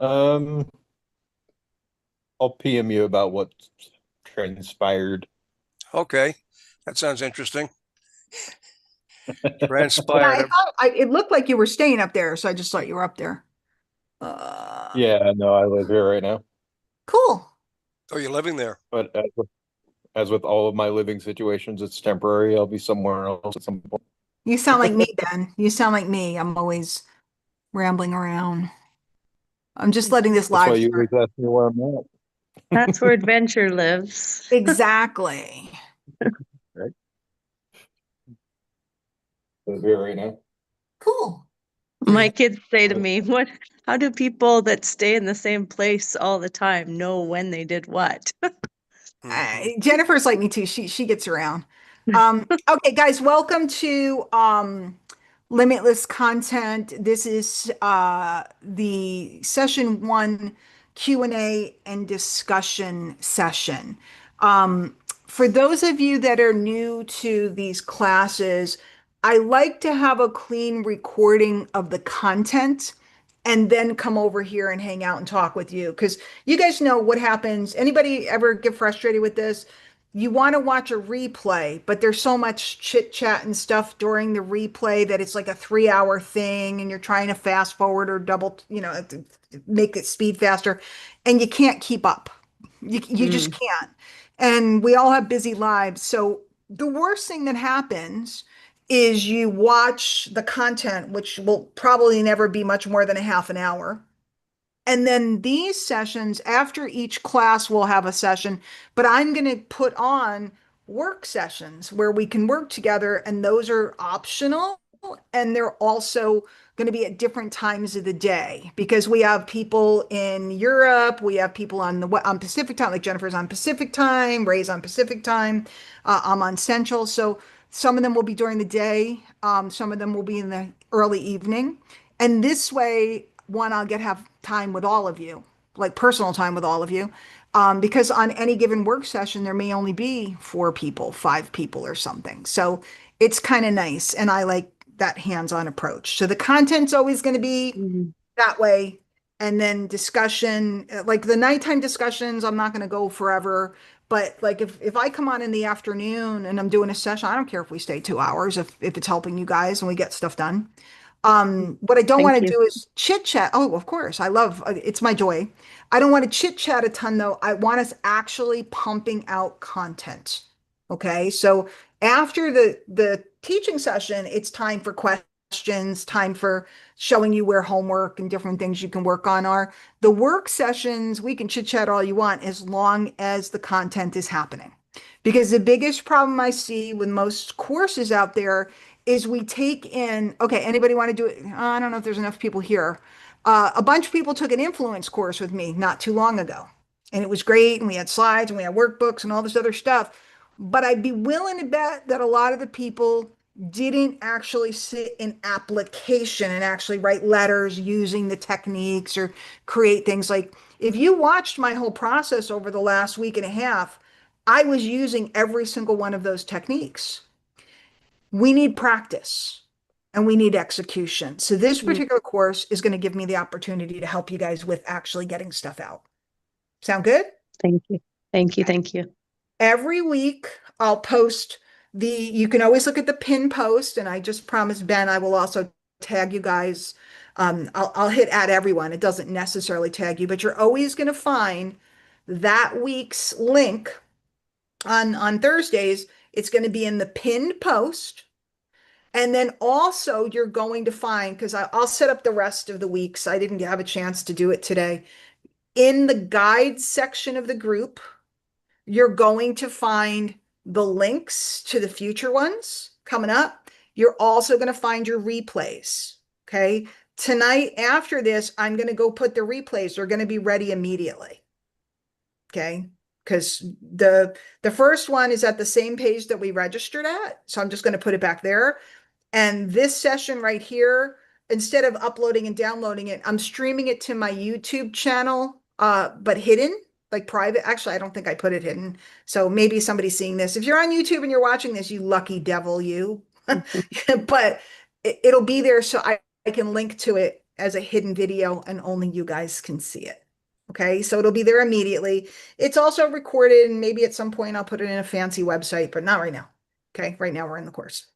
Um, I'll PM you about what transpired. Okay, that sounds interesting. Yeah, Transpired. I thought it looked like you were staying up there, so I just thought you were up there. Uh, Yeah, no, I live here right now. cool. Oh, you're living there. But as with all of my living situations, it's temporary. I'll be somewhere else at some point. You sound like me, Ben. You sound like me. I'm always rambling around. I'm just letting this That's why live you always start. ask me where I'm at, That's where adventure lives. Exactly. right? I live here right now. Cool. My kids say to But me, how do people that stay in the same place all the time know when they did what? Mhm. Jennifer's like me too. She gets around. Okay, guys, welcome to Limitless Content. This is the session one Q&A and discussion session. For those of you that are new to these classes, I like to have a clean recording of the content and then come over here and hang out and talk with you because you guys know what happens. Anybody ever get frustrated with this? You want to watch a replay, but there's so much chit chat and stuff during the replay that it's like a 3 hour thing, and you're trying to fast forward or double, to make it speed faster, and you can't keep up. You just Mm. can't. And we all have busy lives. So the worst thing that happens is you watch the content, which will probably never be much more than a half an hour. And then these sessions, after each class, we'll have a session, but I'm going to put on work sessions where we can work together, and those are optional. And they're also going to be at different times of the day because we have people in Europe, we have people on Pacific time, like Jennifer's on Pacific time, Ray's on Pacific time, I'm on Central. So some of them will be during the day, some of them will be in the early evening. And this way, one, I'll get have time with all of you, like personal time with all of you. Because on any given work session, there may only be 4 people, 5 people, or something. So it's kind of nice. And I like that hands-on approach. So the content's always going to be Mhm. that way. And then discussion, like the nighttime discussions, I'm not going to go forever. But like if I come on in the afternoon and I'm doing a session, I don't care if we stay 2 hours if it's helping you guys and we get stuff done. What I don't Thank want to you. do is chit chat. Oh, of course. I love it's my joy. I don't want to chit chat a ton though. I want us actually pumping out content. Okay? So after the teaching session, it's time for questions, time for showing you where homework and different things you can work on are. The work sessions, we can chit chat all you want as long as the content is happening. Because the biggest problem I see with most courses out there is we take in, okay, anybody want to do it? I don't know if there's enough people here. A bunch of people took an influence course with me not too long ago, and it was great. And we had slides and we had workbooks and all this other stuff. But I'd be willing to bet that a lot of the people didn't actually sit in application and actually write letters using the techniques or create things. Like if you watched my whole process over the last week and a half, I was using every single one of those techniques. We need practice and we need execution. So this Mm. particular course is going to give me the opportunity to help you guys with actually getting stuff out. Sound good? Thank you. Thank you. Thank you. Every week I'll post you can always look at the pin post, and I just promised Ben I will also tag you guys. I'll hit add everyone. It doesn't necessarily tag you, but you're always going to find that week's link on Thursdays. It's going to be in the pinned post. And then also you're going to find, because I'll set up the rest of the weeks. I didn't have a chance to do it today. In the guides section of the group, you're going to find the links to the future ones coming up. You're also going to find your replays. Okay. Tonight, after this, I'm going to go put the replays. They're going to be ready immediately. Okay. Because the first one is at the same page that we registered at. So I'm just going to put it back there. And this session right here, instead of uploading and downloading it, I'm streaming it to my YouTube channel, but hidden, like private. Actually, I don't think I put it hidden. So maybe somebody's seeing this. If you're on YouTube and you're watching this, you lucky devil, you. But it'll be there so I can link to it as a hidden video and only you guys can see it. Okay, so it'll be there immediately. It's also recorded, and maybe at some point I'll put it in a fancy website, but not right now. Okay, right now we're in the course.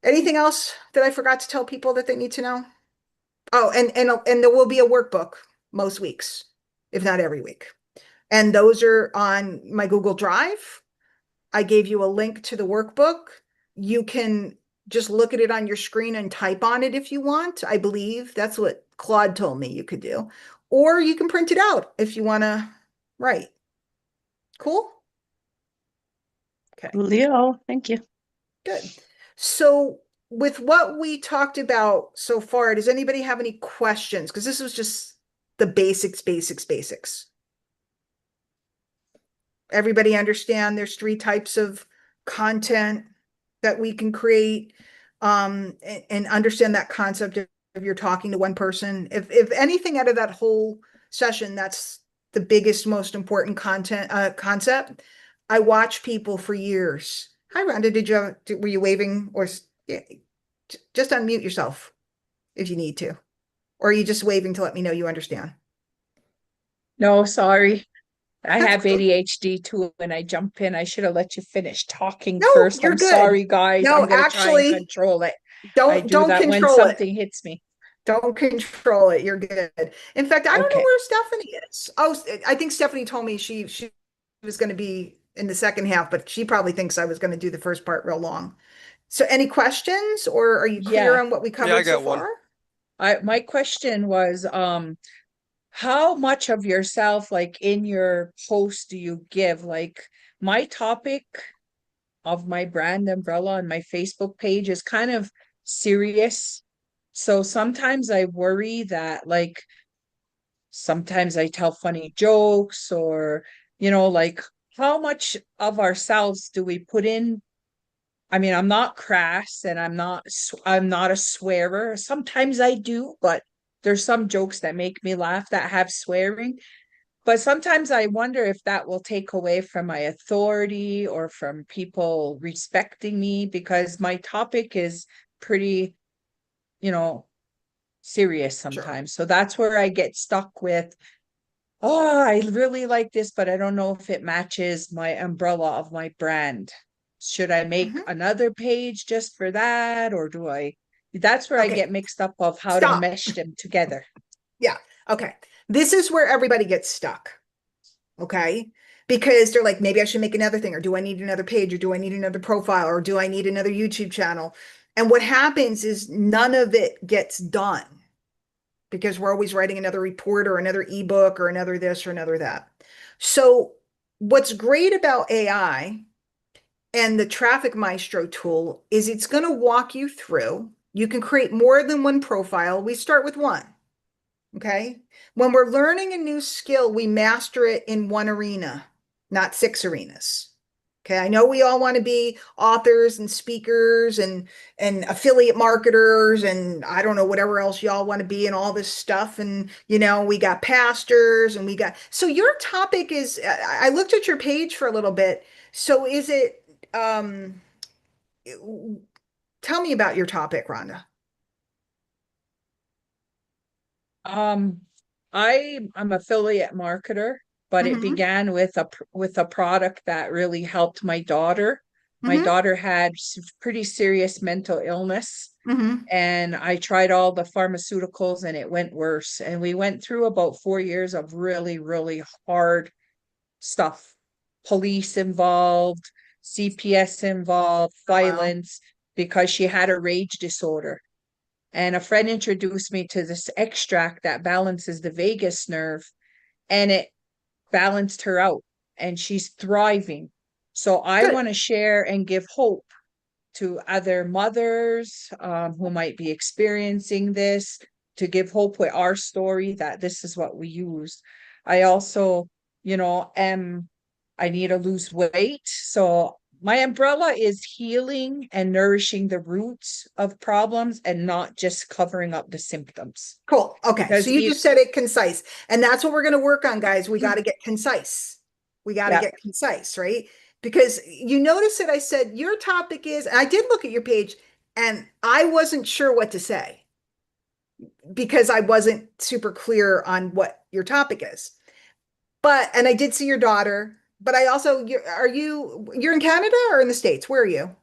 Anything else that I forgot to tell people that they need to know? Oh, and there will be a workbook most weeks, if not every week. And those are on my Google Drive. I gave you a link to the workbook. You can just look at it on your screen and type on it if you want. I believe that's what Claude told me you could do. Or you can print it out if you want to write. Cool? Okay. Leo, thank you. Good. So with what we talked about so far, does anybody have any questions? Because this was just the basics. Everybody understand there's 3 types of content that we can create, and understand that concept if you're talking to one person. If anything out of that whole session, that's the biggest, most important concept. I watch people for years. Hi, Rhonda, were you waving, or yeah, just unmute yourself if you need to, or are you just waving to let me know you understand? No, sorry. I That's have cool. ADHD too, and I jump in. I should have let you finish talking No, first. you're I'm good. sorry, guys. No, I'm gonna try and actually, control it. I don't do that when control it. something hits me. Don't control it. You're good. In fact, I don't know Okay. where Stephanie is. Oh, I think Stephanie told me she was going to be in the second half, but she probably thinks I was going to do the first part real long. So any questions, or are you clear Yeah. on what we Yeah, covered I so got one. far? My question was, how much of yourself, like in your post, do you give? Like my topic of my brand umbrella on my Facebook page is kind of serious. So sometimes I worry that like sometimes I tell funny jokes or, like how much of ourselves do we put in? I mean, I'm not crass and I'm not a swearer. Sometimes I do, but there's some jokes that make me laugh that have swearing. But sometimes I wonder if that will take away from my authority or from people respecting me, because my topic is pretty, you know, serious Sure. sometimes. So that's where I get stuck with, oh, I really like this, but I don't know if it matches my umbrella of my brand. Should I make Mhm. another page just for that? Or do I? That's where I Okay. get mixed up of how to Stop. mesh them together. Yeah. Okay. This is where everybody gets stuck. Okay. Because they're like, maybe I should make another thing, or do I need another page, or do I need another profile, or do I need another YouTube channel? And what happens is none of it gets done because we're always writing another report or another ebook or another this or another that. So what's great about AI and the Traffic Maestro tool is it's going to walk you through. You can create more than one profile. We start with one. Okay. When we're learning a new skill, we master it in one arena, not 6 arenas. Okay. I know we all want to be authors and speakers and affiliate marketers and I don't know whatever else y'all want to be and all this stuff. And we got pastors and so your topic is, I looked at your page for a little bit. So is it, tell me about your topic, Rhonda. Um, I'm affiliate marketer, but it Mm-hmm. began with a product that really helped my daughter. My Mm-hmm. daughter had pretty serious mental illness, Mm-hmm. and I tried all the pharmaceuticals and it went worse. And we went through about 4 years of really, really hard stuff. Police involved, CPS involved, Oh, wow. violence, because she had a rage disorder. And a friend introduced me to this extract that balances the vagus nerve, and it balanced her out, and she's thriving. So I Good. want to share and give hope to other mothers who might be experiencing this, to give hope with our story that this is what we use. I also, I need to lose weight. So my umbrella is healing and nourishing the roots of problems and not just covering up the symptoms. Cool. Okay. So Because you just said it concise. And that's what we're going to work on, guys. We got to get concise. We got to yeah, get concise, right? Because you notice that I said your topic is, and I did look at your page and I wasn't sure what to say because I wasn't super clear on what your topic is. And I did see your daughter, but I also, you're in Canada or in the States? Where are you?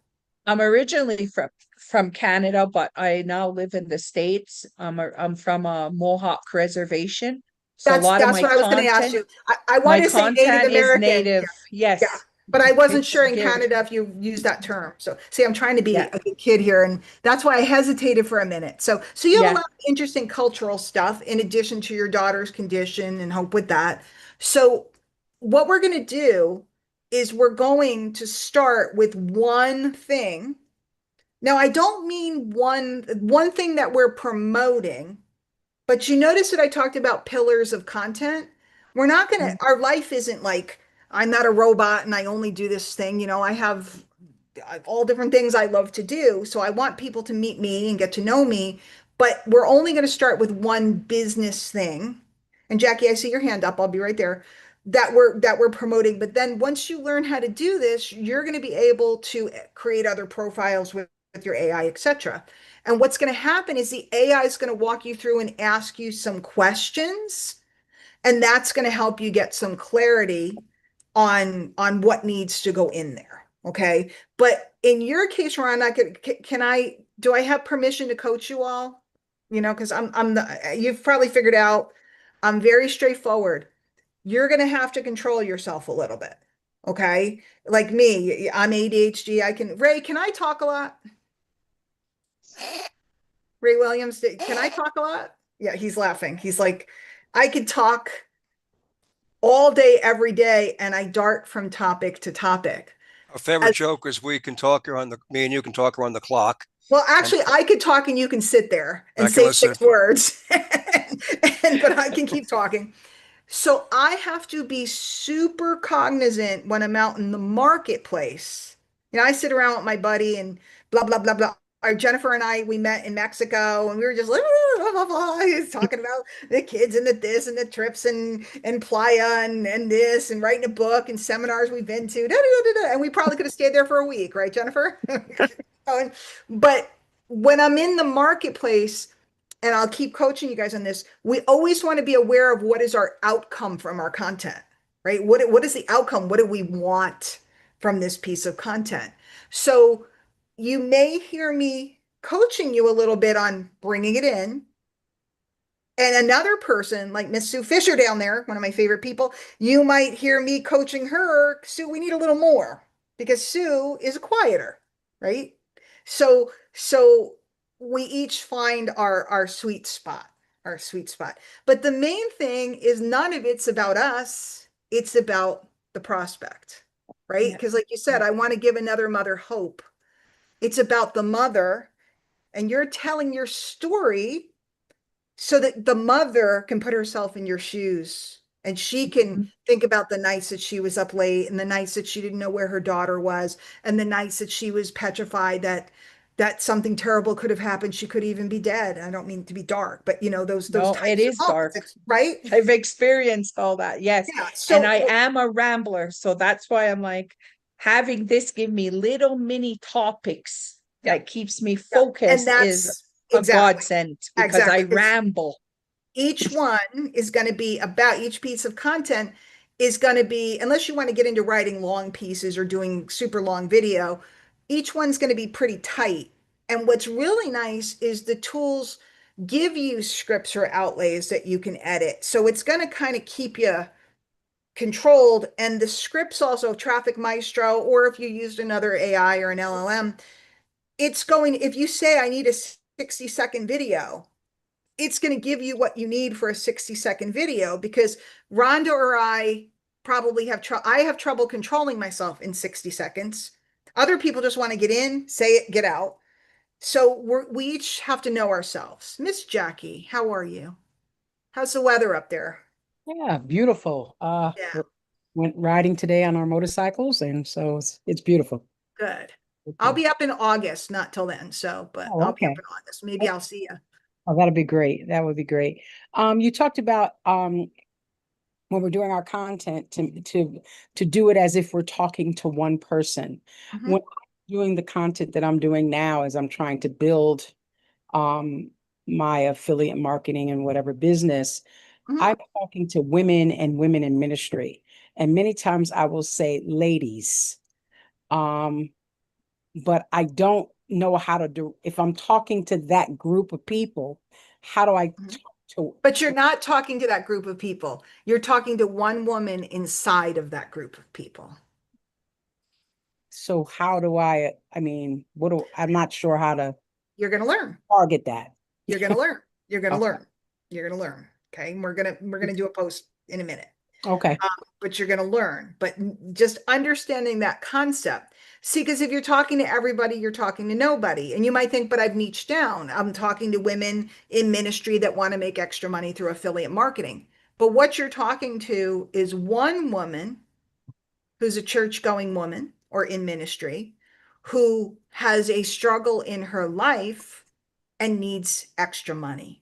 I'm originally from Canada, but I now live in the States. I'm from a Mohawk reservation. So a lot of That's what I was going to ask you. I my wanted to say Native content is American. native. Yeah. Yes. But I wasn't It's sure in very, Canada if you use that term. So see, I'm trying to be yeah, a good kid here, and that's why I hesitated for a minute. So you have a yeah. lot of interesting cultural stuff in addition to your daughter's condition and help with that. So what we're going to do is we're going to start with one thing. Now, I don't mean one thing that we're promoting. But you notice that I talked about pillars of content. We're not going to, our life isn't like, I'm not a robot and I only do this thing. I have all different things I love to do. So I want people to meet me and get to know me. But we're only going to start with one business thing. And Jackie, I see your hand up. I'll be right there. That we're promoting. But then once you learn how to do this, you're going to be able to create other profiles with your AI, etc. And what's going to happen is the AI is going to walk you through and ask you some questions, and that's going to help you get some clarity on what needs to go in there. Okay. But in your case, Ron, can I do I have permission to coach you all? Because you've probably figured out I'm very straightforward. You're going to have to control yourself a little bit. Okay. Like me, I'm ADHD. Ray, can I talk a lot? Ray Williams, can I talk a lot? Yeah, he's laughing. He's like, I could talk all day, every day, and I dart from topic to topic. Our favorite joke is me and you can talk around the clock. Well, actually, I could talk and you can sit there and say listen. 6 words, but I can keep talking. So I have to be super cognizant when I'm out in the marketplace. I sit around with my buddy and blah, blah, blah, blah. Jennifer and I, we met in Mexico and we were just like, blah, blah, blah. He's talking about the kids and the this and the trips and playa and this and writing a book and seminars we've been to. Da, da, da, da. And we probably could have stayed there for a week, right, Jennifer? But when I'm in the marketplace, and I'll keep coaching you guys on this, we always want to be aware of what is our outcome from our content, right? What is the outcome? What do we want from this piece of content? So you may hear me coaching you a little bit on bringing it in. And another person like Miss Sue Fisher down there, one of my favorite people, you might hear me coaching her. Sue, we need a little more because Sue is quieter, right? So we each find our sweet spot, But the main thing is none of it's about us. It's about the prospect, right? Because like you said, I want to give another mother hope. It's about the mother, and you're telling your story so that the mother can put herself in your shoes and she can think about the nights that she was up late and the nights that she didn't know where her daughter was and the nights that she was petrified that something terrible could have happened. She could even be dead. I don't mean to be dark, but those No, types it is of dark, right? I've experienced all that. Yes. Yeah. And I am a rambler. So that's why I'm like having this give me little mini topics that keeps me focused is a godsend because I ramble. Each one is going to be about each piece of content is going to be, unless you want to get into writing long pieces or doing super long video, each one's going to be pretty tight. And what's really nice is the tools give you scripts or outlays that you can edit. So it's going to kind of keep you controlled. And the scripts also, Traffic Maestro, or if you used another AI or an LLM, if you say I need a 60-second video, it's going to give you what you need for a 60-second video because Rhonda or I probably I have trouble controlling myself in 60 seconds. Other people just want to get in, say it, get out. So we each have to know ourselves. Miss Jackie, how are you? How's the weather up there? Yeah, beautiful. Yeah, Went riding today on our motorcycles, and so it's beautiful. good. I'll be up in August, not till then. But Oh, I'll be up okay. in August. Maybe I'll see you. Oh, that'd be great. That would be great. You talked about when we're doing our content to do it as if we're talking to one person. Mhm. When I'm doing the content that I'm doing now, as I'm trying to build my affiliate marketing and whatever business, Mhm. I'm talking to women and women in ministry. And many times I will say ladies. But I don't know how to do, if I'm talking to that group of people, how do I Mhm. talk to, But you're not talking to that group of people. You're talking to one woman inside of that group of people. so how do I mean, I'm not sure how to You're going to learn. target that. You're going to learn. You're going to Okay. learn. You're going to learn. Okay. And we're going to do a post in a minute. Okay. But you're going to learn. But just understanding that concept. See, because if you're talking to everybody, you're talking to nobody. And you might think, but I've niched down. I'm talking to women in ministry that want to make extra money through affiliate marketing. But what you're talking to is one woman who's a church going woman or in ministry who has a struggle in her life and needs extra money,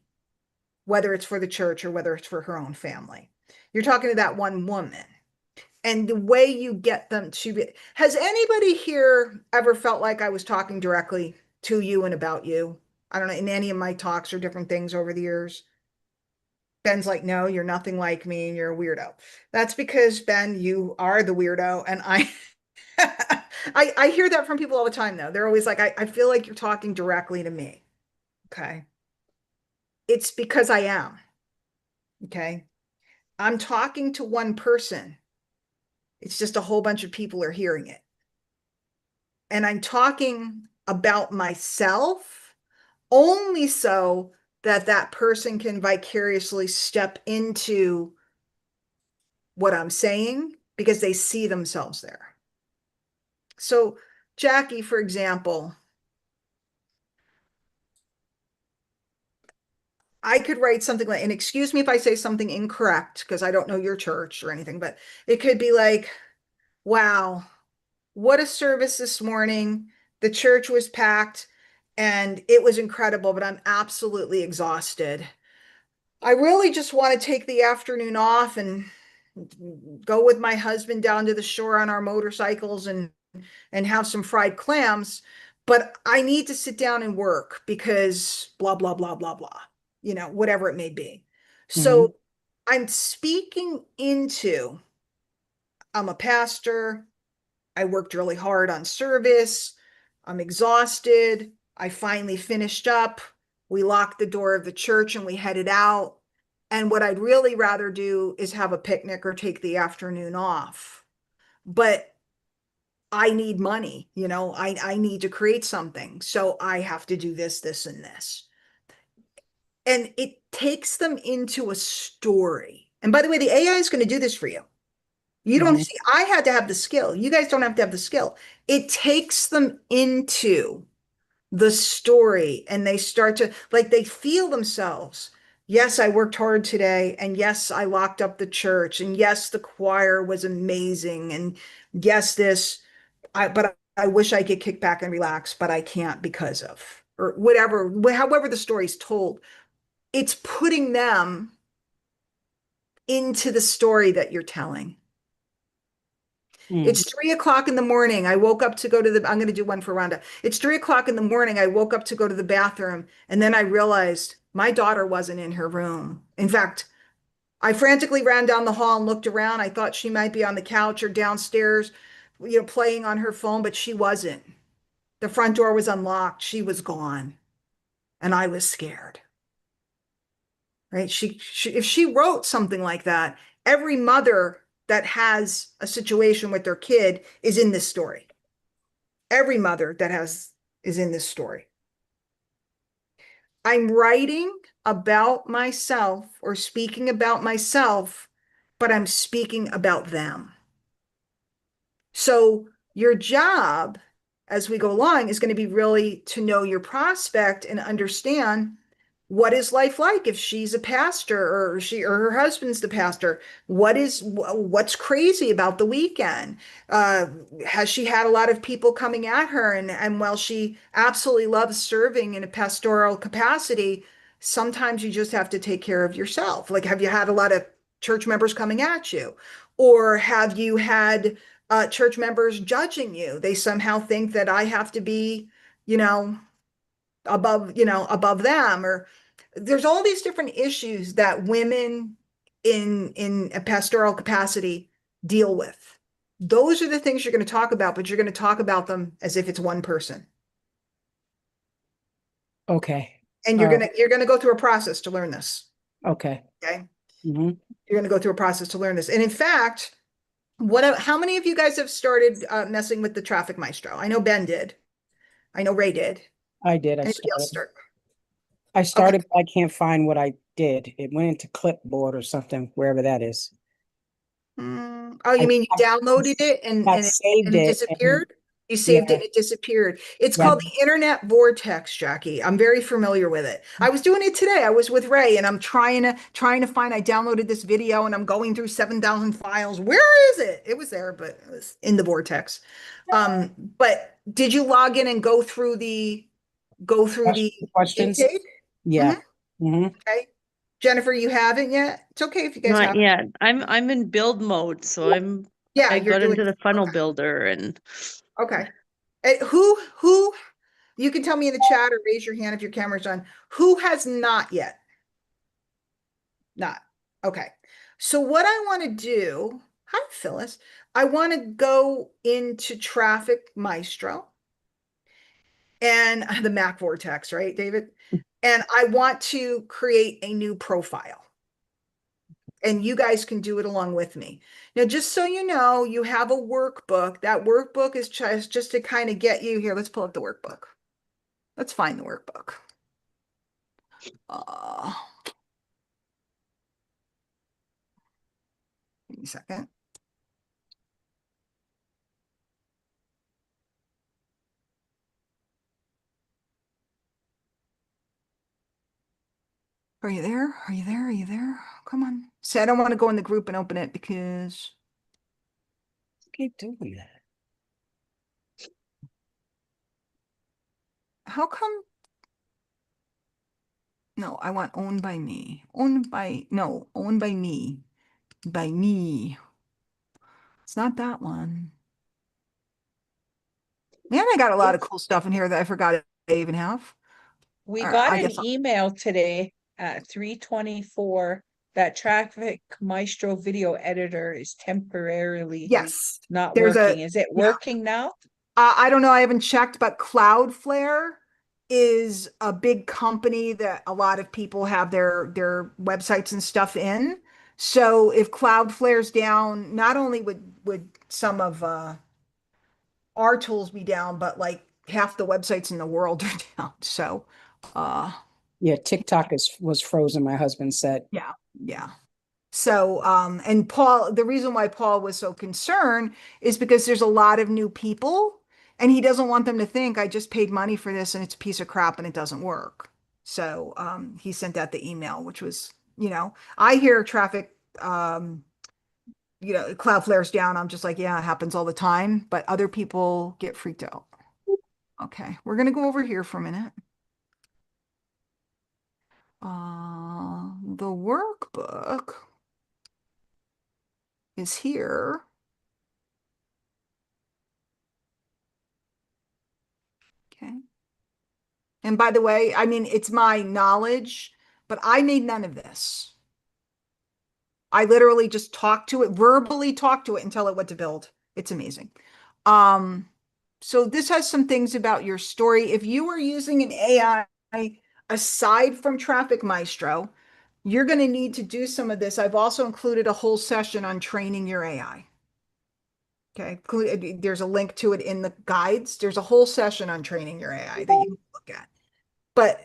whether it's for the church or whether it's for her own family. You're talking to that one woman. And the way you get them to be, has anybody here ever felt like I was talking directly to you and about you? I don't know, in any of my talks or different things over the years. Ben's like, no, you're nothing like me and you're a weirdo. That's because, Ben, you are the weirdo. And I hear that from people all the time, though. They're always like, I feel like you're talking directly to me. Okay. It's because I am. Okay. I'm talking to one person. It's just a whole bunch of people are hearing it. And I'm talking about myself only so that that person can vicariously step into what I'm saying because they see themselves there. So, Jackie, for example, I could write something like, and excuse me if I say something incorrect because I don't know your church or anything, but it could be like, wow, what a service this morning. The church was packed and it was incredible, but I'm absolutely exhausted. I really just want to take the afternoon off and go with my husband down to the shore on our motorcycles and have some fried clams, but I need to sit down and work because blah blah blah blah blah, whatever it may be. So I'm speaking into, I'm a pastor, I worked really hard on service, I'm exhausted, I finally finished up, we locked the door of the church and we headed out. And what I'd really rather do is have a picnic or take the afternoon off. But I need money, I need to create something. So I have to do this, this, and this. And it takes them into a story. And by the way, the AI is going to do this for you. You don't see, I had to have the skill. You guys don't have to have the skill. It takes them into the story and they start to, like, they feel themselves. Yes, I worked hard today. And yes, I locked up the church. And yes, the choir was amazing. And yes, but I wish I could kick back and relax, but I can't because of, or whatever, however the story's told. It's putting them into the story that you're telling. It's 3 o'clock in the morning. I woke up to go to I'm going to do one for Rhonda. It's 3 o'clock in the morning. I woke up to go to the bathroom. And then I realized my daughter wasn't in her room. In fact, I frantically ran down the hall and looked around. I thought she might be on the couch or downstairs, playing on her phone, but she wasn't. The front door was unlocked. She was gone. And I was scared. Right? If she wrote something like that, every mother that has a situation with their kid is in this story. Every mother that is in this story. I'm writing about myself or speaking about myself, but I'm speaking about them. So your job as we go along is going to be really to know your prospect and understand what is life like if she's a pastor or her husband's the pastor. What's crazy about the weekend? Has she had a lot of people coming at her? And while she absolutely loves serving in a pastoral capacity, sometimes you just have to take care of yourself. Like, have you had a lot of church members coming at you? Or have you had church members judging you? They somehow think that I have to be, above them, or there's all these different issues that women in a pastoral capacity deal with. Those are the things you're going to talk about, but you're going to talk about them as if it's one person. Okay. And you're going to go through a process to learn this. Okay. Okay. Mm-hmm. You're going to go through a process to learn this. And in fact, how many of you guys have started messing with the Traffic Maestro? I know Ben did. I know Ray did. I did. Anybody else start? I started, but I can't find what I did. It went into clipboard or something, wherever that is. Oh, you mean you downloaded it and saved it it disappeared? You saved it and it disappeared. It's called the Internet Vortex, Jackie. I'm very familiar with it. I was doing it today. I was with Ray and I'm trying to find, I downloaded this video and I'm going through 7,000 files. Where is it? It was there, but it was in the vortex. But did you log in and go through the questions? intake? Yeah. Mm-hmm. Okay. Jennifer, you haven't yet? It's okay if you guys Not haven't. yet. I'm in build mode, so Yeah, I you're got doing into the funnel okay. builder and Okay. Who you can tell me in the chat or raise your hand if your camera's on. Who has not yet? Not. Okay. So what I want to do, hi Phyllis, I want to go into Traffic Maestro and the Mac Vortex, right, David? And I want to create a new profile. And you guys can do it along with me. Now, just so you know, you have a workbook. That workbook is just to kind of get you here. Let's pull up the workbook. Let's find the workbook. Give me a second. Are you there? Are you there? Are you there? Come on. Say, I don't want to go in the group and open it because Keep doing that. how come? No, I want owned by me. Owned by, no, owned by me. By me. It's not that one. Man, I got a lot of cool stuff in here that I forgot I even have. We All right, got I an guess email today at 3:24 that Traffic Maestro video editor is temporarily yes. not There's working. Is it yeah. working now? I don't know. I haven't checked, but Cloudflare is a big company that a lot of people have their websites and stuff in. So if Cloudflare's down, not only would some of our tools be down, but like half the websites in the world are down. So Yeah, TikTok was frozen, my husband said. yeah. So, and Paul, the reason why Paul was so concerned is because there's a lot of new people and he doesn't want them to think I just paid money for this and it's a piece of crap and it doesn't work. So, he sent out the email, which was, I hear traffic, Cloudflare's down. I'm just like, yeah, it happens all the time, but other people get freaked out. Okay. We're going to go over here for a minute. The workbook is here. Okay. And by the way, I mean, it's my knowledge, but I made none of this. I literally just talked to it, verbally talked to it and tell it what to build. It's amazing. So this has some things about your story. If you are using an AI aside from Traffic Maestro, you're going to need to do some of this. I've also included a whole session on training your AI. Okay, there's a link to it in the guides. There's a whole session on training your AI that you can look at. But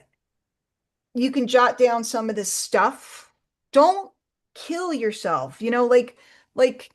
you can jot down some of this stuff. Don't kill yourself. Like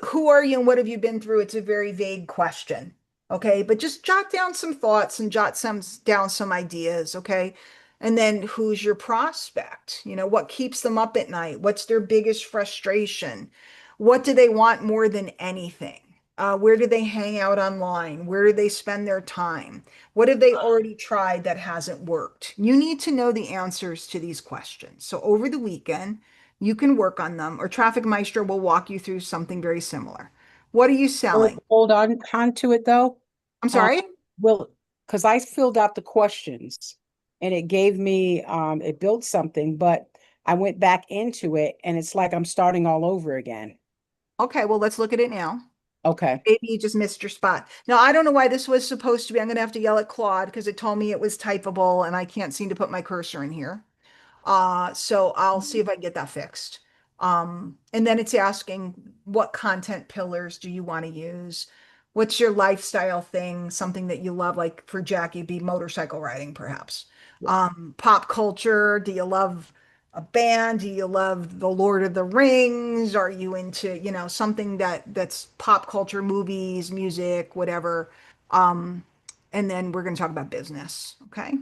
who are you and what have you been through? It's a very vague question. Okay, but just jot down some thoughts and jot down some ideas. Okay. And then who's your prospect? What keeps them up at night? What's their biggest frustration? What do they want more than anything? Where do they hang out online? Where do they spend their time? What have they already tried that hasn't worked? You need to know the answers to these questions. So over the weekend, you can work on them, or Traffic Maestro will walk you through something very similar. What are you selling? Hold on to it though. I'm sorry? Well, because I filled out the questions. and it gave me, it built something, but I went back into it and it's like I'm starting all over again. Okay, well, let's look at it now. Okay. Maybe you just missed your spot. Now, I don't know why this was supposed to be. I'm going to have to yell at Claude because it told me it was typable and I can't seem to put my cursor in here. So I'll see if I can get that fixed. And then it's asking what content pillars do you want to use? What's your lifestyle thing? Something that you love, like for Jackie, be motorcycle riding, perhaps. Pop culture. Do you love a band? Do you love the Lord of the Rings? Are you into, something that's pop culture, movies, music, whatever? And then we're going to talk about business. Okay.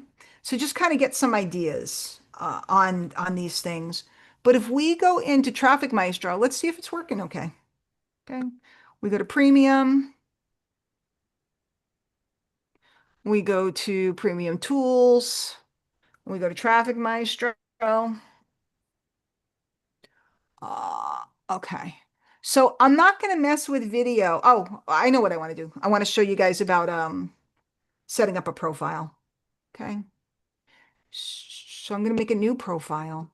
So just kind of get some ideas on these things. But if we go into Traffic Maestro, let's see if it's working okay. Okay. We go to premium. We go to premium tools. We go to Traffic Maestro. Okay. So I'm not going to mess with video. Oh, I know what I want to do. I want to show you guys about setting up a profile. Okay. So I'm going to make a new profile.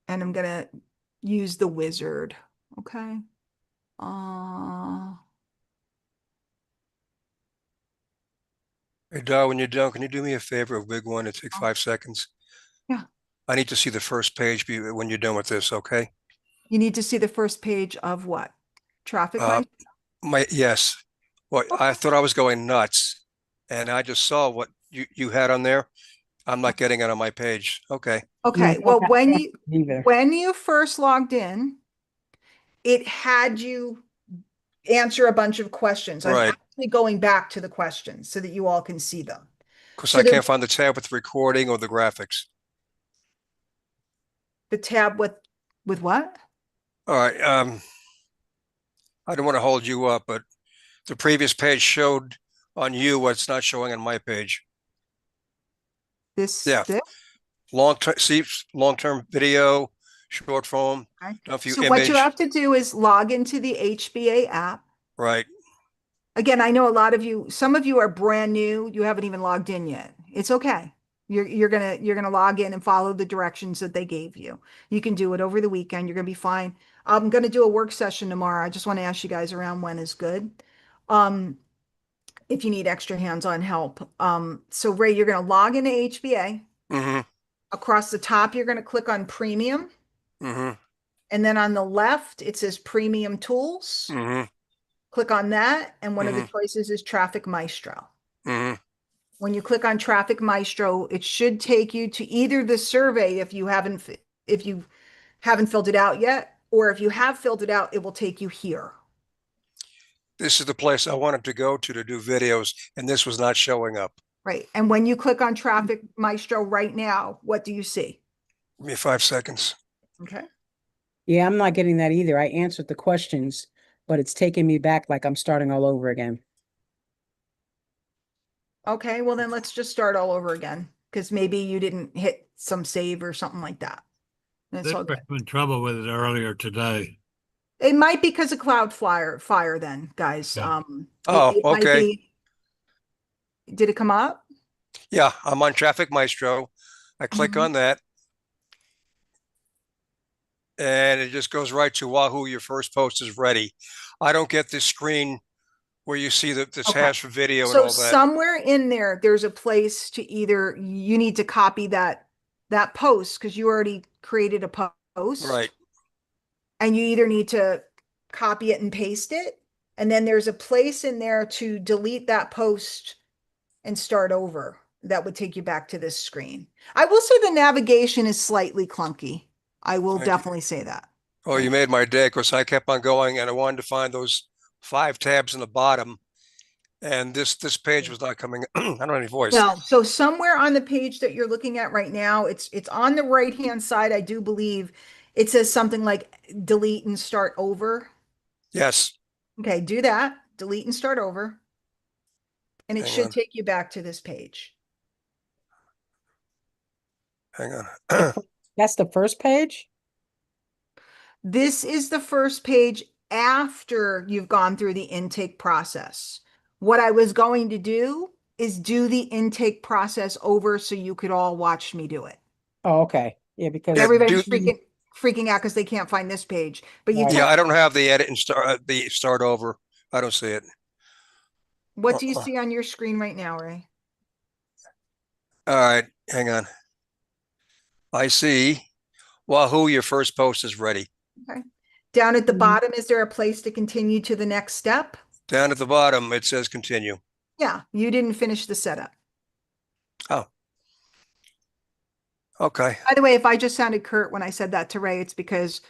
And I'm going to use the wizard. Okay. Hey, Dar, when you're done, can you do me a favor, a big one? It take 5 seconds. Yeah. I need to see the first page when you're done with this, okay? You need to see the first page of what? Traffic light? Yes. Well, I thought I was going nuts, and I just saw what you had on there. I'm not getting it on my page. Okay. Okay. Yeah, Well, okay. Either. when you first logged in, it had you answer a bunch of questions. I'm Right. actually going back to the questions so that you all can see them. Because So I can't find the tab with the recording or the graphics. the tab with what? All right. I don't want to hold you up, but the previous page showed on you what's not showing on my page. This Yeah. Long-term video, short form, Okay. a few So what you image. have to do is log into the HBA app. Right. Again, I know some of you are brand new. You haven't even logged in yet. It's okay. You're gonna log in and follow the directions that they gave you. You can do it over the weekend. You're gonna be fine. I'm gonna do a work session tomorrow. I just want to ask you guys around when is good. If you need extra hands-on help. So Ray, you're gonna log into HBA. Mm-hmm. Across the top, you're gonna click on premium. Mm-hmm. And then on the left, it says premium tools. Mm-hmm. Click on that, and one of the Mhm. choices is Traffic Maestro. Mm-hmm. When you click on Traffic Maestro, it should take you to either the survey if you haven't filled it out yet, or if you have filled it out, it will take you here. This is the place I wanted to go to do videos, and this was not showing up. Right. And when you click on Traffic Maestro right now, what do you see? Give me 5 seconds. Okay. Yeah, I'm not getting that either. I answered the questions, but it's taking me back like I'm starting all over again. Okay, well then let's just start all over again because maybe you didn't hit some save or something like that. That's They all were good. in trouble with it earlier today. It might be because of fire then, guys. Yeah. It might Okay. be. Did it come up? Yeah, I'm on Traffic Maestro. I click Mhm. on that, and it just goes right to Wahoo, your first post is ready. I don't get this screen where you see this Okay. hash for video and So all that. somewhere in there, there's a place to either you need to copy that post because you already created a post. Right. And you either need to copy it and paste it. And then there's a place in there to delete that post and start over. That would take you back to this screen. I will say the navigation is slightly clunky. I will Thank you. definitely say that. Oh, you made my day because I kept on going and I wanted to find those 5 tabs in the bottom. And this page was not coming. I don't have any voice. Well, so somewhere on the page that you're looking at right now, it's on the right-hand side, I do believe. It says something like delete and start over. Yes. Okay, do that. Delete and start over. And it Hang should on. take you back to this page. Hang on. That's the first page? This is the first page after you've gone through the intake process. What I was going to do is do the intake process over so you could all watch me do it. Oh, okay. Yeah, because Yeah, Everybody's do- freaking out because they can't find this page. But you Right. Yeah, tell I don't have the edit and start over. I don't see it. what do you Uh-uh. see on your screen right now, Ray? All right, hang on. I see. Wahoo, your first post is ready. Okay. Down at the Mhm. bottom, is there a place to continue to the next step? Down at the bottom, it says continue. Yeah, you didn't finish the setup. Oh. Okay. By the way, if I just sounded curt when I said that to Ray, it's because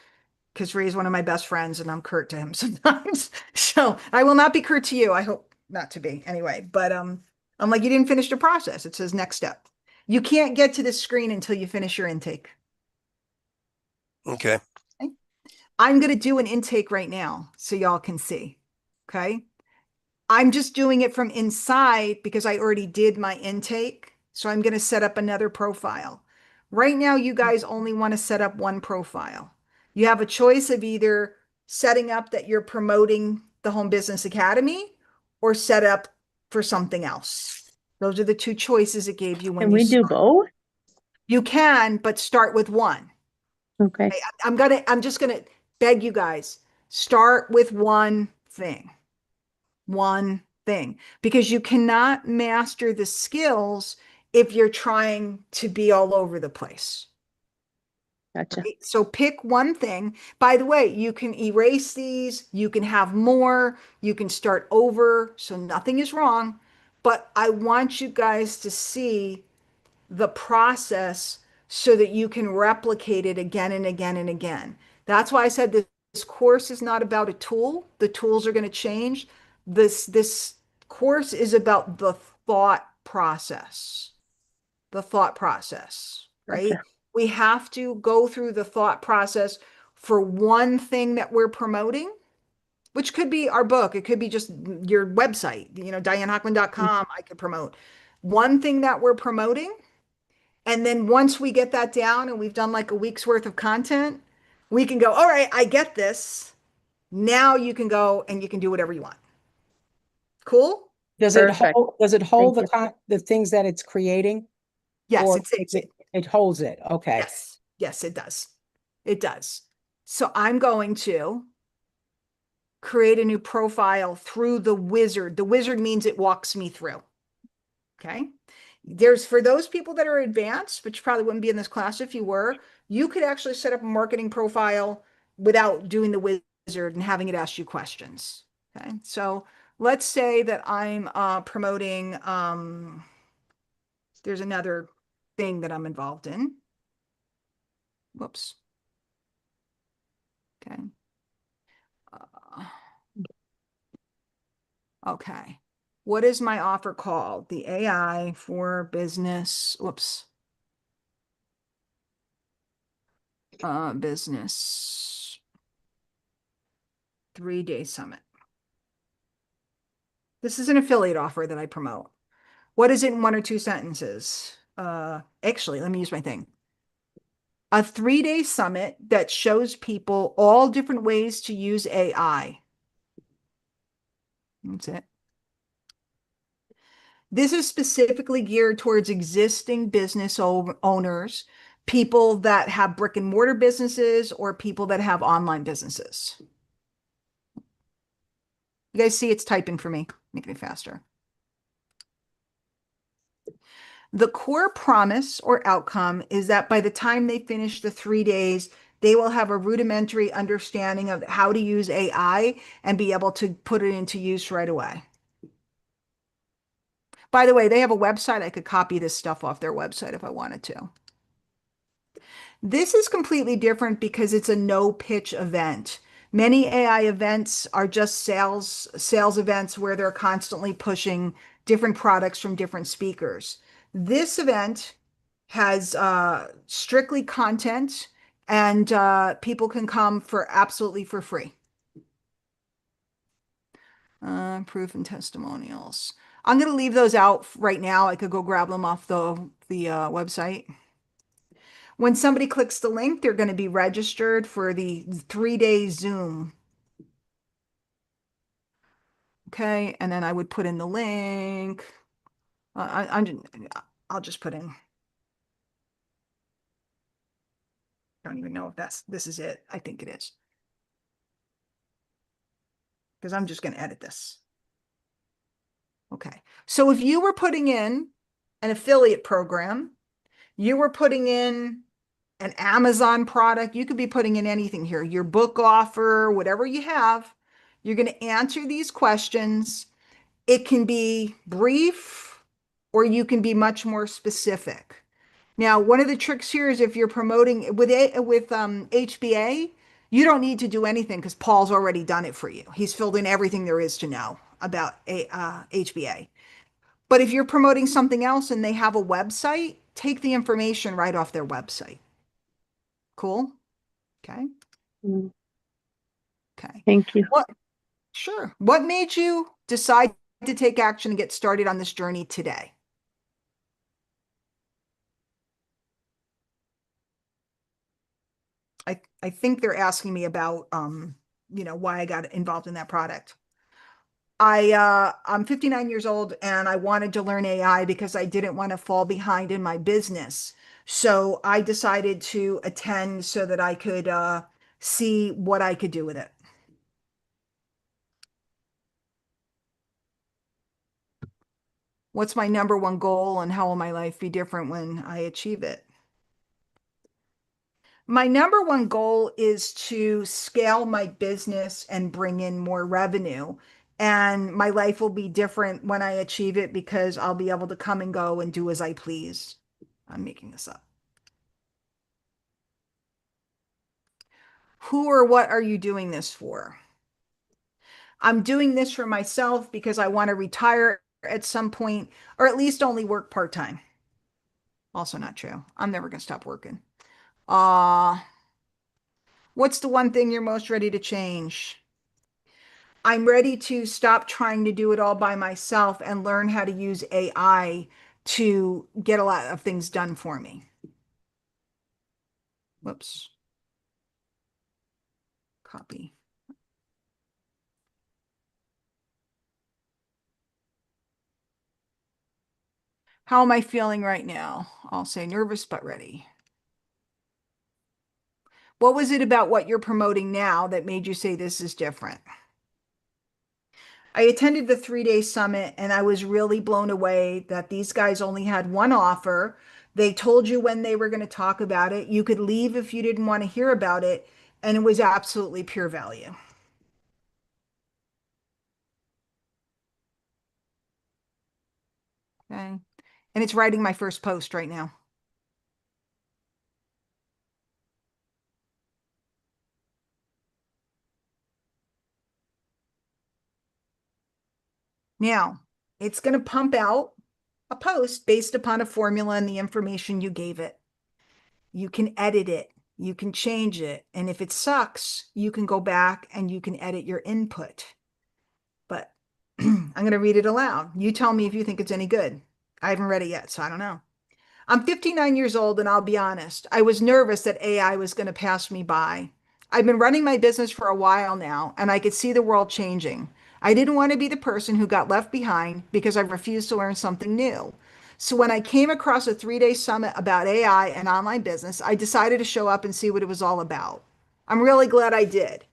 Ray is one of my best friends and I'm curt to him sometimes. So I will not be curt to you. I hope not to be anyway. But I'm like, you didn't finish the process. It says next step. You can't get to this screen until you finish your intake. Okay. Okay? I'm going to do an intake right now so y'all can see. Okay. I'm just doing it from inside because I already did my intake. So I'm going to set up another profile. Right now, you guys only want to set up one profile. You have a choice of either setting up that you're promoting the Home Business Academy or set up for something else. Those are the two choices it gave you when Can you we do start. both? You can, but start with one. Okay. Okay, I'm just gonna beg you guys, start with one thing. One thing. Because you cannot master the skills if you're trying to be all over the place. Gotcha. Right? So pick one thing. By the way, you can erase these, you can have more, you can start over, so nothing is wrong. But I want you guys to see the process so that you can replicate it again and again and again. That's why I said this course is not about a tool. The tools are going to change. This course is about the thought process. The thought process, right? Gotcha. We have to go through the thought process for one thing that we're promoting, which could be our book. It could be just your website, dianehockman.com. I could promote one thing that we're promoting. And then once we get that down and we've done like a week's worth of content, we can go, all right, I get this. Now you can go and you can do whatever you want. Cool? Perfect. Does it hold Thank the things that it's creating? Yes, Or it saves it. it holds it? Okay. Yes. Yes, it does. It does. So I'm going to create a new profile through the wizard. The wizard means it walks me through. Okay. There's for those people that are advanced, which probably wouldn't be in this class if you were, you could actually set up a marketing profile without doing the wizard and having it ask you questions. Okay. So let's say that I'm promoting, there's another thing that I'm involved in. Whoops. Okay. Okay. What is my offer called? The AI for business. Whoops. Business 3-day summit. This is an affiliate offer that I promote. What is it in 1 or 2 sentences? Actually, let me use my thing. A 3-day summit that shows people all different ways to use AI. That's it. This is specifically geared towards existing business owners, people that have brick and mortar businesses or people that have online businesses. You guys see it's typing for me, making it faster. The core promise or outcome is that by the time they finish the 3 days, they will have a rudimentary understanding of how to use AI and be able to put it into use right away. By the way, they have a website. I could copy this stuff off their website if I wanted to. This is completely different because it's a no pitch event. Many AI events are just sales events where they're constantly pushing different products from different speakers. This event has strictly content and people can come for absolutely for free. Proof and testimonials. I'm going to leave those out right now. I could go grab them off the website. When somebody clicks the link, they're going to be registered for the 3-day Zoom. Okay, and then I would put in the link. I'll just put in. I don't even know if this is it. I think it is. Because I'm just going to edit this. Okay. So if you were putting in an affiliate program, you were putting in an Amazon product, you could be putting in anything here, your book offer, whatever you have, you're going to answer these questions. It can be brief or you can be much more specific. Now, one of the tricks here is if you're promoting with HBA, you don't need to do anything because Paul's already done it for you. He's filled in everything there is to know about HBA. But if you're promoting something else and they have a website, take the information right off their website. Cool? Okay. Mm, Okay. Thank you. Sure. What made you decide to take action and get started on this journey today? I think they're asking me about why I got involved in that product. I'm 59 years old and I wanted to learn AI because I didn't want to fall behind in my business. So I decided to attend so that I could see what I could do with it. What's my number one goal and how will my life be different when I achieve it? My number one goal is to scale my business and bring in more revenue. And my life will be different when I achieve it because I'll be able to come and go and do as I please. I'm making this up. Who or what are you doing this for? I'm doing this for myself because I want to retire at some point, or at least only work part-time. Also not true. I'm never going to stop working. What's the one thing you're most ready to change? I'm ready to stop trying to do it all by myself and learn how to use AI to get a lot of things done for me. Whoops. Copy. How am I feeling right now? I'll say nervous but ready. What was it about what you're promoting now that made you say this is different? I attended the 3-day summit and I was really blown away that these guys only had one offer. They told you when they were going to talk about it. You could leave if you didn't want to hear about it, and it was absolutely pure value. Okay. And it's writing my first post right now. Now, it's going to pump out a post based upon a formula and the information you gave it. You can edit it, you can change it. And if it sucks, you can go back and you can edit your input. But I'm going to read it aloud. You tell me if you think it's any good. I haven't read it yet, so I don't know. I'm 59 years old, and I'll be honest, I was nervous that AI was going to pass me by. I've been running my business for a while now, and I could see the world changing. I didn't want to be the person who got left behind because I refused to learn something new. So when I came across a 3-day summit about AI and online business, I decided to show up and see what it was all about. I'm really glad I did.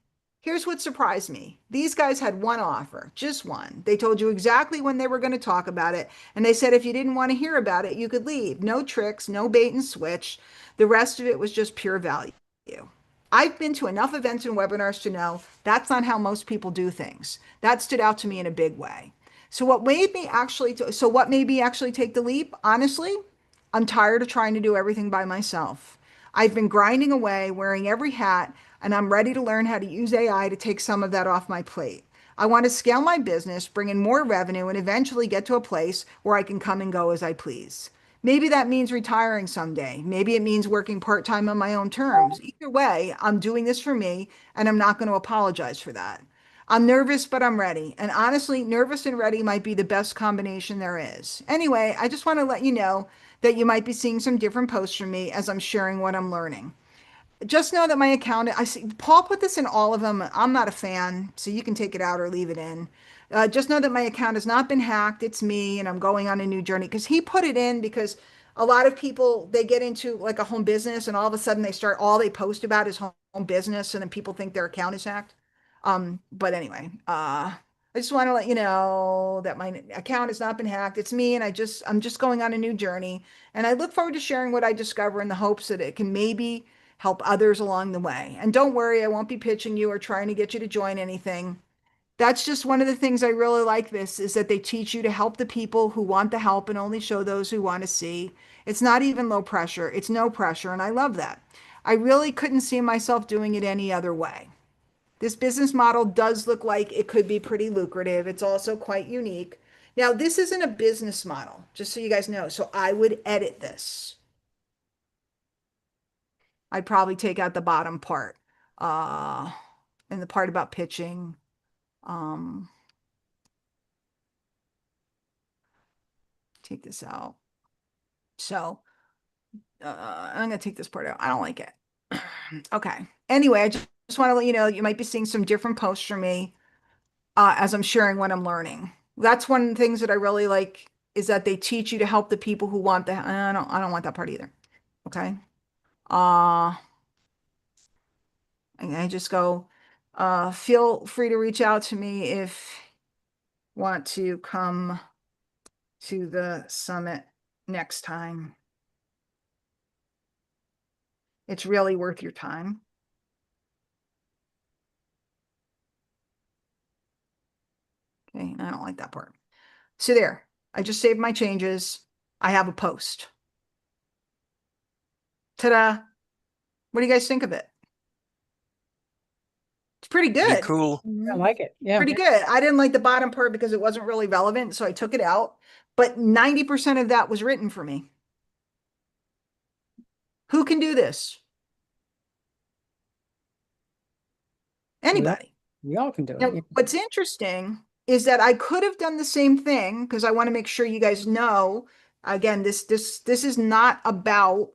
Here's what surprised me. These guys had one offer, just one. They told you exactly when they were going to talk about it. And they said if you didn't want to hear about it, you could leave. No tricks, no bait and switch. The rest of it was just pure value. I've been to enough events and webinars to know that's not how most people do things. That stood out to me in a big way. So what made me actually take the leap? Honestly, I'm tired of trying to do everything by myself. I've been grinding away, wearing every hat, and I'm ready to learn how to use AI to take some of that off my plate. I want to scale my business, bring in more revenue, and eventually get to a place where I can come and go as I please. Maybe that means retiring someday. Maybe it means working part-time on my own terms. Either way, I'm doing this for me, and I'm not going to apologize for that. I'm nervous, but I'm ready. And honestly, nervous and ready might be the best combination there is. Anyway, I just want to let you know that you might be seeing some different posts from me as I'm sharing what I'm learning. Just know that my account, I see Paul put this in all of them. I'm not a fan, so you can take it out or leave it in. Just know that my account has not been hacked. It's me, and I'm going on a new journey. Because he put it in because a lot of people, they get into like a home business and all of a sudden all they post about is home business, and then people think their account is hacked. But anyway, I just want to let you know that my account has not been hacked. It's me, and I'm just going on a new journey. And I look forward to sharing what I discover in the hopes that it can maybe help others along the way. And don't worry, I won't be pitching you or trying to get you to join anything. That's just one of the things I really like this is that they teach you to help the people who want the help and only show those who want to see. It's not even low pressure, it's no pressure. And I love that. I really couldn't see myself doing it any other way. This business model does look like it could be pretty lucrative. It's also quite unique. Now, this isn't a business model, just so you guys know. So I would edit this. I'd probably take out the bottom part, and the part about pitching. Take this out. So I'm going to take this part out. I don't like it. Okay. Anyway, I just want to let you know you might be seeing some different posts from me as I'm sharing what I'm learning. That's one of the things that I really like is that they teach you to help the people who want the. I don't want that part either. Okay. And I just go. Feel free to reach out to me if you want to come to the summit next time. It's really worth your time. Okay, I don't like that part. So there, I just saved my changes. I have a post. Ta-da. What do you guys think of it? It's pretty Pretty good. cool. I like it. Yeah. Pretty good. I didn't like the bottom part because it wasn't really relevant, so I took it out. But 90% of that was written for me. Who can do this? Anybody. We all can do Now, it. Yeah. what's interesting is that I could have done the same thing because I want to make sure you guys know, again, this is not about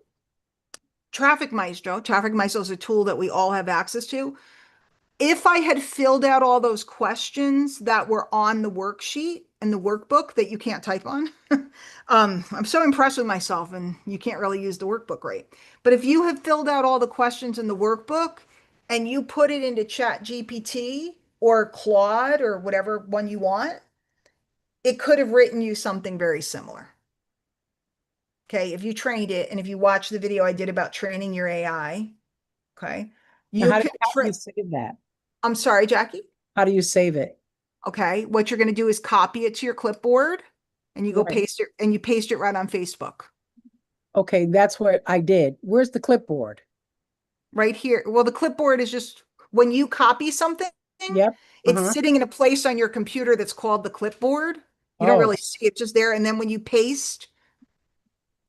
Traffic Maestro. Traffic Maestro is a tool that we all have access to. If I had filled out all those questions that were on the worksheet and the workbook that you can't type on, I'm so impressed with myself, and you can't really use the workbook right. But if you have filled out all the questions in the workbook and you put it into Chat GPT or Claude or whatever one you want, it could have written you something very similar. Okay, if you trained it, and if you watch the video I did about training your AI, okay, Now, you how do could you save that? I'm sorry, Jackie. How do you save it? Okay, what you're going to do is copy it to your clipboard and you go Right. paste it, and you paste it right on Facebook. Okay, that's what I did. Where's the clipboard? Right here. Well, the clipboard is just when you copy something, Yep. it's Uh-huh. sitting in a place on your computer that's called the clipboard. You don't Oh, really see it, just there. And then when you paste,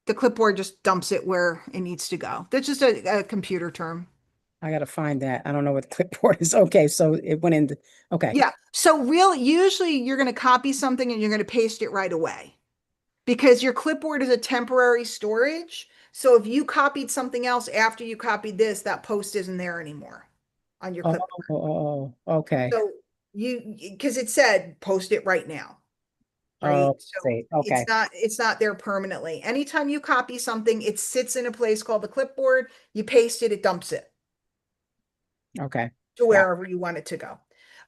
the clipboard just dumps it where it needs to go. That's just a computer term. I gotta find that. I don't know what the clipboard is. Okay, so it went in. Okay. Yeah. So really, usually you're going to copy something and you're going to paste it right away because your clipboard is a temporary storage. So if you copied something else after you copied this, that post isn't there anymore on your Oh, clipboard. okay. So because it said post it right now, right? Oh, So see. Okay. it's not there permanently. Anytime you copy something, it sits in a place called the clipboard. You paste it, it dumps it Okay. to Got wherever you want it to go.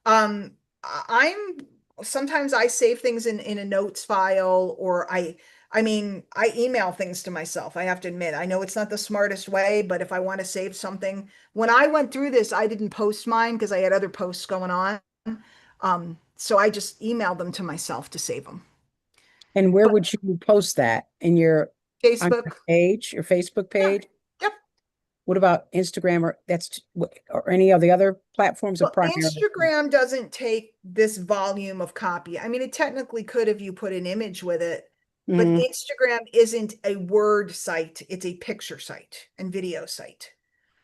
I'm sometimes I save things in a notes file, or I mean, I email things to myself. I have to admit, I know it's not the smartest way, but if I want to save something, when I went through this, I didn't post mine because I had other posts going on. So I just emailed them to myself to save them. And where But would you post that? On your Facebook, page, your Facebook yeah, page? yep. What about Instagram or any of the other platforms of Well, primarily? Instagram doesn't take this volume of copy. I mean, it technically could if you put an image with it, but Mhm. Instagram isn't a word site, it's a picture site and video site.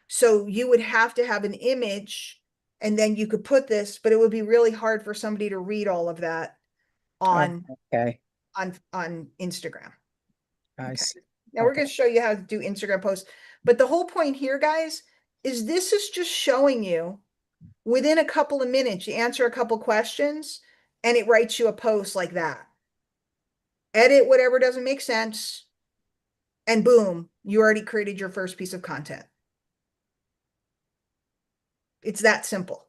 So you would have to have an image and then you could put this, but it would be really hard for somebody to read all of that Oh, on okay. on Instagram. I Okay. see. Now we're Okay. going to show you how to do Instagram posts. But the whole point here, guys, is this is just showing you within a couple of minutes, you answer a couple questions and it writes you a post like that. Edit whatever doesn't make sense, and boom, you already created your first piece of content. It's that simple.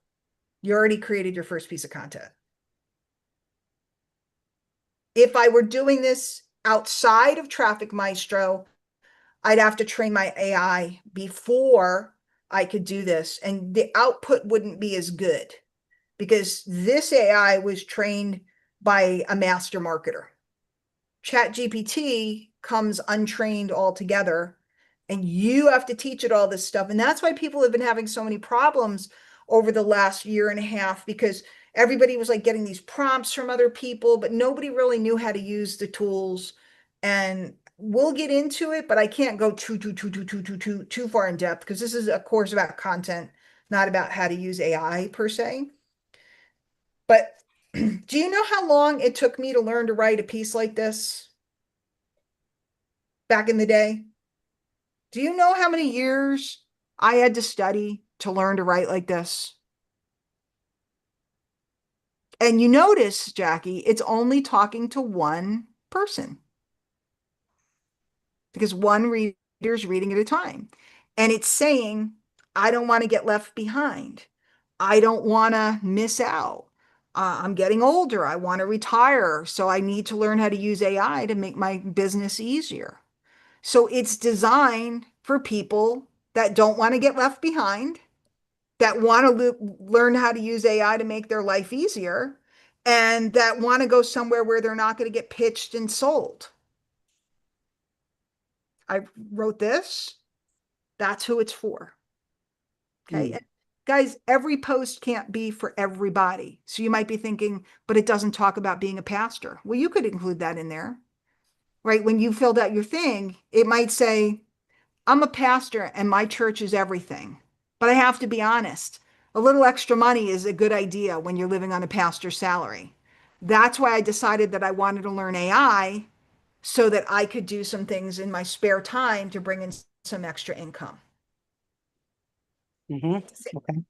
You already created your first piece of content. If I were doing this outside of Traffic Maestro, I'd have to train my AI before I could do this, and the output wouldn't be as good because this AI was trained by a master marketer. ChatGPT comes untrained altogether, and you have to teach it all this stuff. And that's why people have been having so many problems over the last year and a half, because everybody was like getting these prompts from other people, but nobody really knew how to use the tools. And we'll get into it, but I can't go too far in depth because this is a course about content, not about how to use AI per se. But do you know how long it took me to learn to write a piece like this back in the day? Do you know how many years I had to study to learn to write like this? And you notice, Jackie, it's only talking to one person because one reader's reading at a time. And it's saying, I don't want to get left behind. I don't want to miss out. I'm getting older. I want to retire. So I need to learn how to use AI to make my business easier. So it's designed for people that don't want to get left behind, that want to learn how to use AI to make their life easier, and that want to go somewhere where they're not going to get pitched and sold. I wrote this. That's who it's for. Okay. And guys, every post can't be for everybody. So you might be thinking, but it doesn't talk about being a pastor. Well, you could include that in there, right? When you filled out your thing, it might say, I'm a pastor and my church is everything. But I have to be honest, a little extra money is a good idea when you're living on a pastor's salary. That's why I decided that I wanted to learn AI so that I could do some things in my spare time to bring in some extra income. Okay.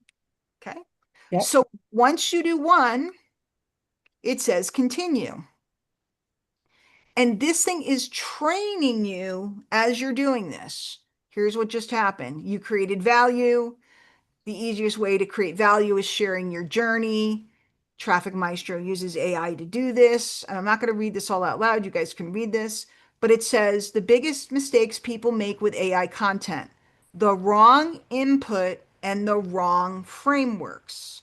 Okay. Yep. So once you do one, it says continue. And this thing is training you as you're doing this. Here's what just happened. You created value. The easiest way to create value is sharing your journey. Traffic Maestro uses AI to do this. And I'm not going to read this all out loud. You guys can read this. But it says the biggest mistakes people make with AI content: the wrong input and the wrong frameworks.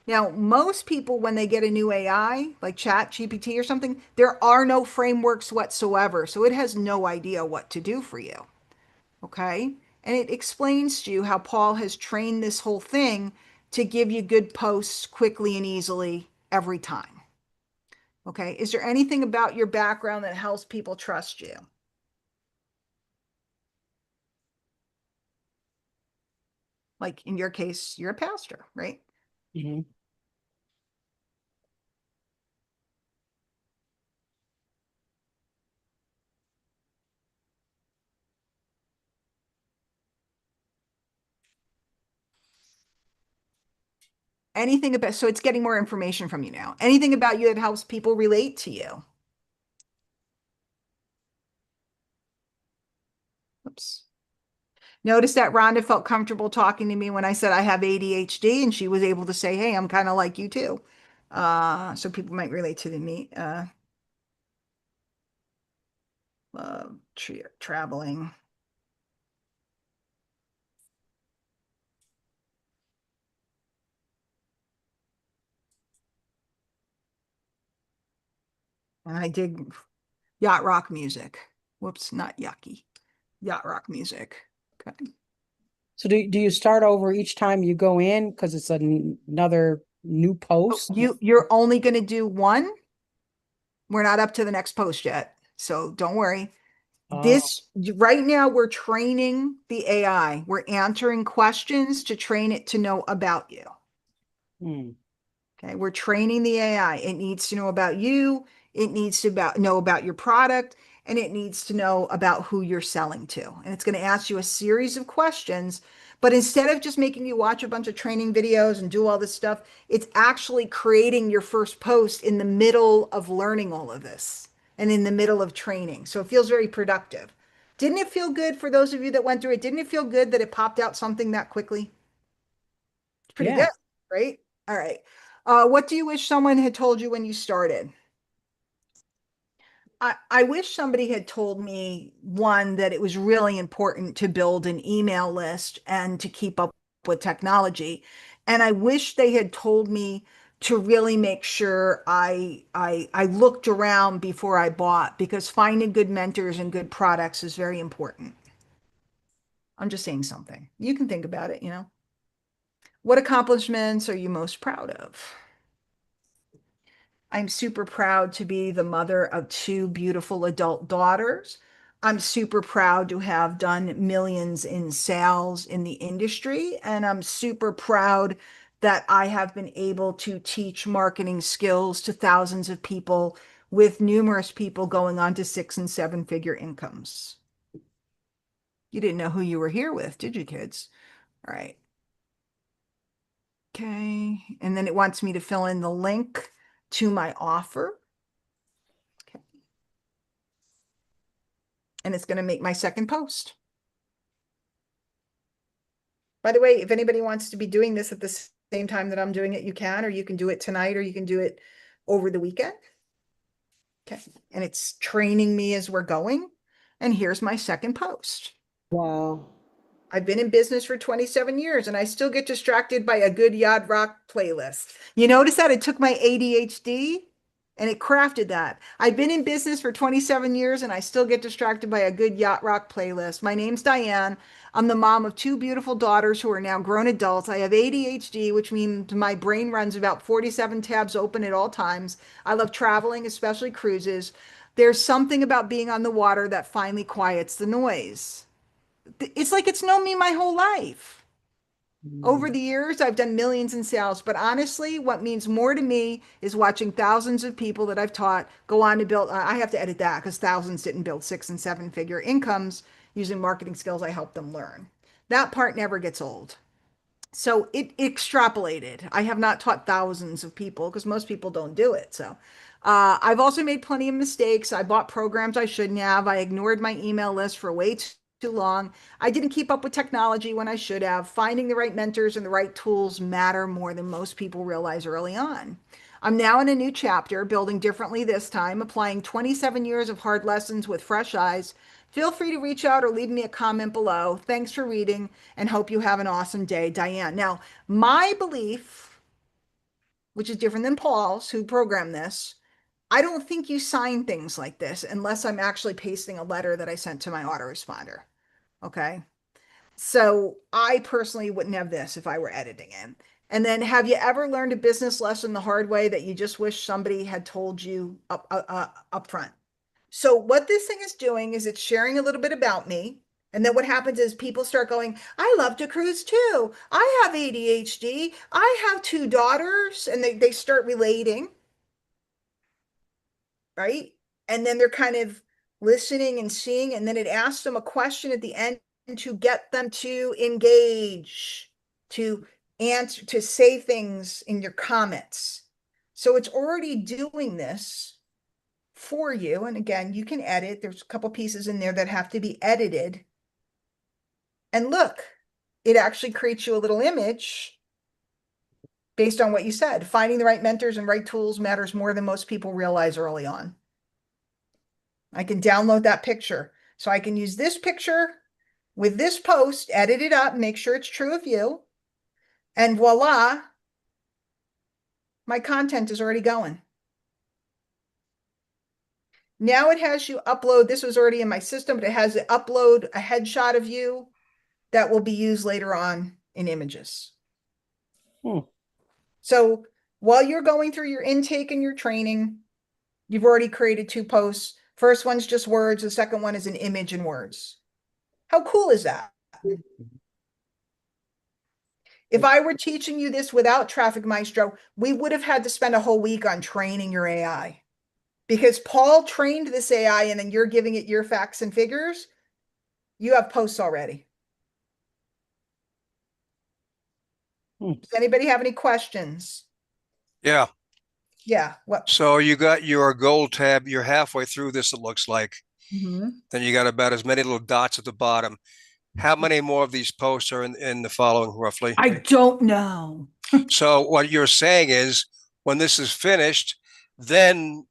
Now, most people, when they get a new AI, like Chat GPT or something, there are no frameworks whatsoever. So it has no idea what to do for you. Okay. And it explains to you how Paul has trained this whole thing to give you good posts quickly and easily every time. Okay. Is there anything about your background that helps people trust you? Like in your case, you're a pastor, right? Mhm. Anything about, so it's getting more information from you now. Anything about you that helps people relate to you? Oops. Notice that Rhonda felt comfortable talking to me when I said I have ADHD, and she was able to say, hey, I'm kind of like you too. So people might relate to me. Traveling. And I dig yacht rock music. Whoops, not yucky. Yacht rock music. Okay. So do you start over each time you go in because it's another new post? You're only going to do one. We're not up to the next post yet, so don't worry. This right now we're training the AI. We're answering questions to train it to know about you. Okay, we're training the AI. It needs to know about you. It needs to know about your product. and it needs to know about who you're selling to. And it's going to ask you a series of questions. But instead of just making you watch a bunch of training videos and do all this stuff, it's actually creating your first post in the middle of learning all of this and in the middle of training. So it feels very productive. Didn't it feel good for those of you that went through it? Didn't it feel good that it popped out something that quickly? It's pretty Yeah. good, right? All right. What do you wish someone had told you when you started? I wish somebody had told me, one, that it was really important to build an email list and to keep up with technology. And I wish they had told me to really make sure I looked around before I bought, because finding good mentors and good products is very important. I'm just saying something. You can think about it, you know. What accomplishments are you most proud of? I'm super proud to be the mother of two beautiful adult daughters. I'm super proud to have done millions in sales in the industry. And I'm super proud that I have been able to teach marketing skills to thousands of people, with numerous people going on to 6 and 7 figure incomes. You didn't know who you were here with, did you, kids? All right. Okay. And then it wants me to fill in the link to my offer. Okay. And it's going to make my second post. By the way, if anybody wants to be doing this at the same time that I'm doing it, you can, or you can do it tonight, or you can do it over the weekend. Okay. And it's training me as we're going. And here's my second post. Wow. I've been in business for 27 years and I still get distracted by a good yacht rock playlist. You notice that it took my ADHD and it crafted that. I've been in business for 27 years and I still get distracted by a good yacht rock playlist. My name's Diane. I'm the mom of two beautiful daughters who are now grown adults. I have ADHD, which means my brain runs about 47 tabs open at all times. I love traveling, especially cruises. There's something about being on the water that finally quiets the noise. It's like it's known me my whole life. Over the years, I've done millions in sales, but honestly, what means more to me is watching thousands of people that I've taught go on to build. I have to edit that because thousands didn't build 6 and 7 figure incomes using marketing skills I helped them learn. That part never gets old. So it extrapolated. I have not taught thousands of people because most people don't do it. So I've also made plenty of mistakes. I bought programs I shouldn't have. I ignored my email list for way too long. I didn't keep up with technology when I should have. Finding the right mentors and the right tools matter more than most people realize early on. I'm now in a new chapter, building differently this time, applying 27 years of hard lessons with fresh eyes. Feel free to reach out or leave me a comment below. Thanks for reading and hope you have an awesome day, Diane. Now, my belief, which is different than Paul's, who programmed this, I don't think you sign things like this unless I'm actually pasting a letter that I sent to my autoresponder. Okay. So I personally wouldn't have this if I were editing it. And then, have you ever learned a business lesson the hard way that you just wish somebody had told you up front? So what this thing is doing is it's sharing a little bit about me. And then what happens is people start going, I love to cruise too. I have ADHD. I have two daughters. And they start relating, right? And then they're kind of listening and seeing. And then it asks them a question at the end to get them to engage, to answer, to say things in your comments. So it's already doing this for you. And again, you can edit. There's a couple pieces in there that have to be edited. And look, it actually creates you a little image based on what you said. Finding the right mentors and right tools matters more than most people realize early on. I can download that picture. So I can use this picture with this post, edit it up, make sure it's true of you. And voila, my content is already going. Now it has you upload. This was already in my system, but it has to upload a headshot of you that will be used later on in images. So while you're going through your intake and your training, you've already created 2 posts. First one's just words. The second one is an image and words. How cool is that? If I were teaching you this without Traffic Maestro, we would have had to spend a whole week on training your AI. Because Paul trained this AI and then you're giving it your facts and figures, you have posts already. Does anybody have any questions? Yeah. Yeah, what? So you got your gold tab. You're halfway through this, it looks like. Mhm. Then you got about as many little dots at the bottom. How many more of these posts are in the following, roughly? I don't know. So what you're saying is when this is finished, then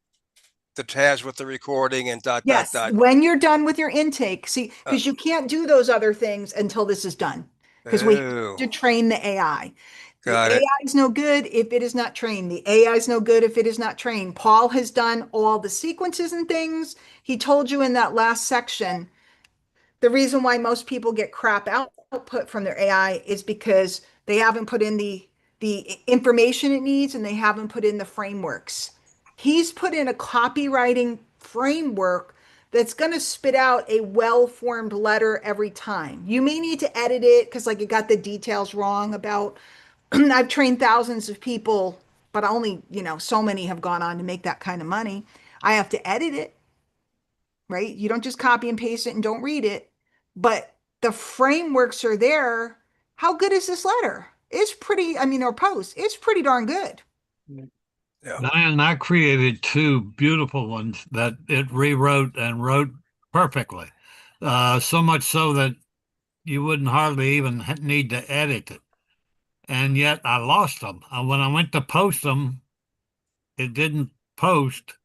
the tabs with the recording and dot, dot, Yes, dot. when you're done with your intake, see, Uh, because you can't do those other things until this is done. Because we have Oh, to train the AI. The got it. AI is no good if it is not trained. The AI is no good if it is not trained. Paul has done all the sequences and things. He told you in that last section, the reason why most people get crap output from their AI is because they haven't put in the information it needs and they haven't put in the frameworks. He's put in a copywriting framework that's going to spit out a well-formed letter every time. You may need to edit it because like it got the details wrong about I've trained thousands of people, but only, so many have gone on to make that kind of money. I have to edit it, right? You don't just copy and paste it and don't read it, but the frameworks are there. How good is this letter? It's pretty, or post, it's pretty darn good. Yeah. Diane, I created two beautiful ones that it rewrote and wrote perfectly. So much so that you wouldn't hardly even need to edit it. And yet I lost them. When I went to post them, it didn't post.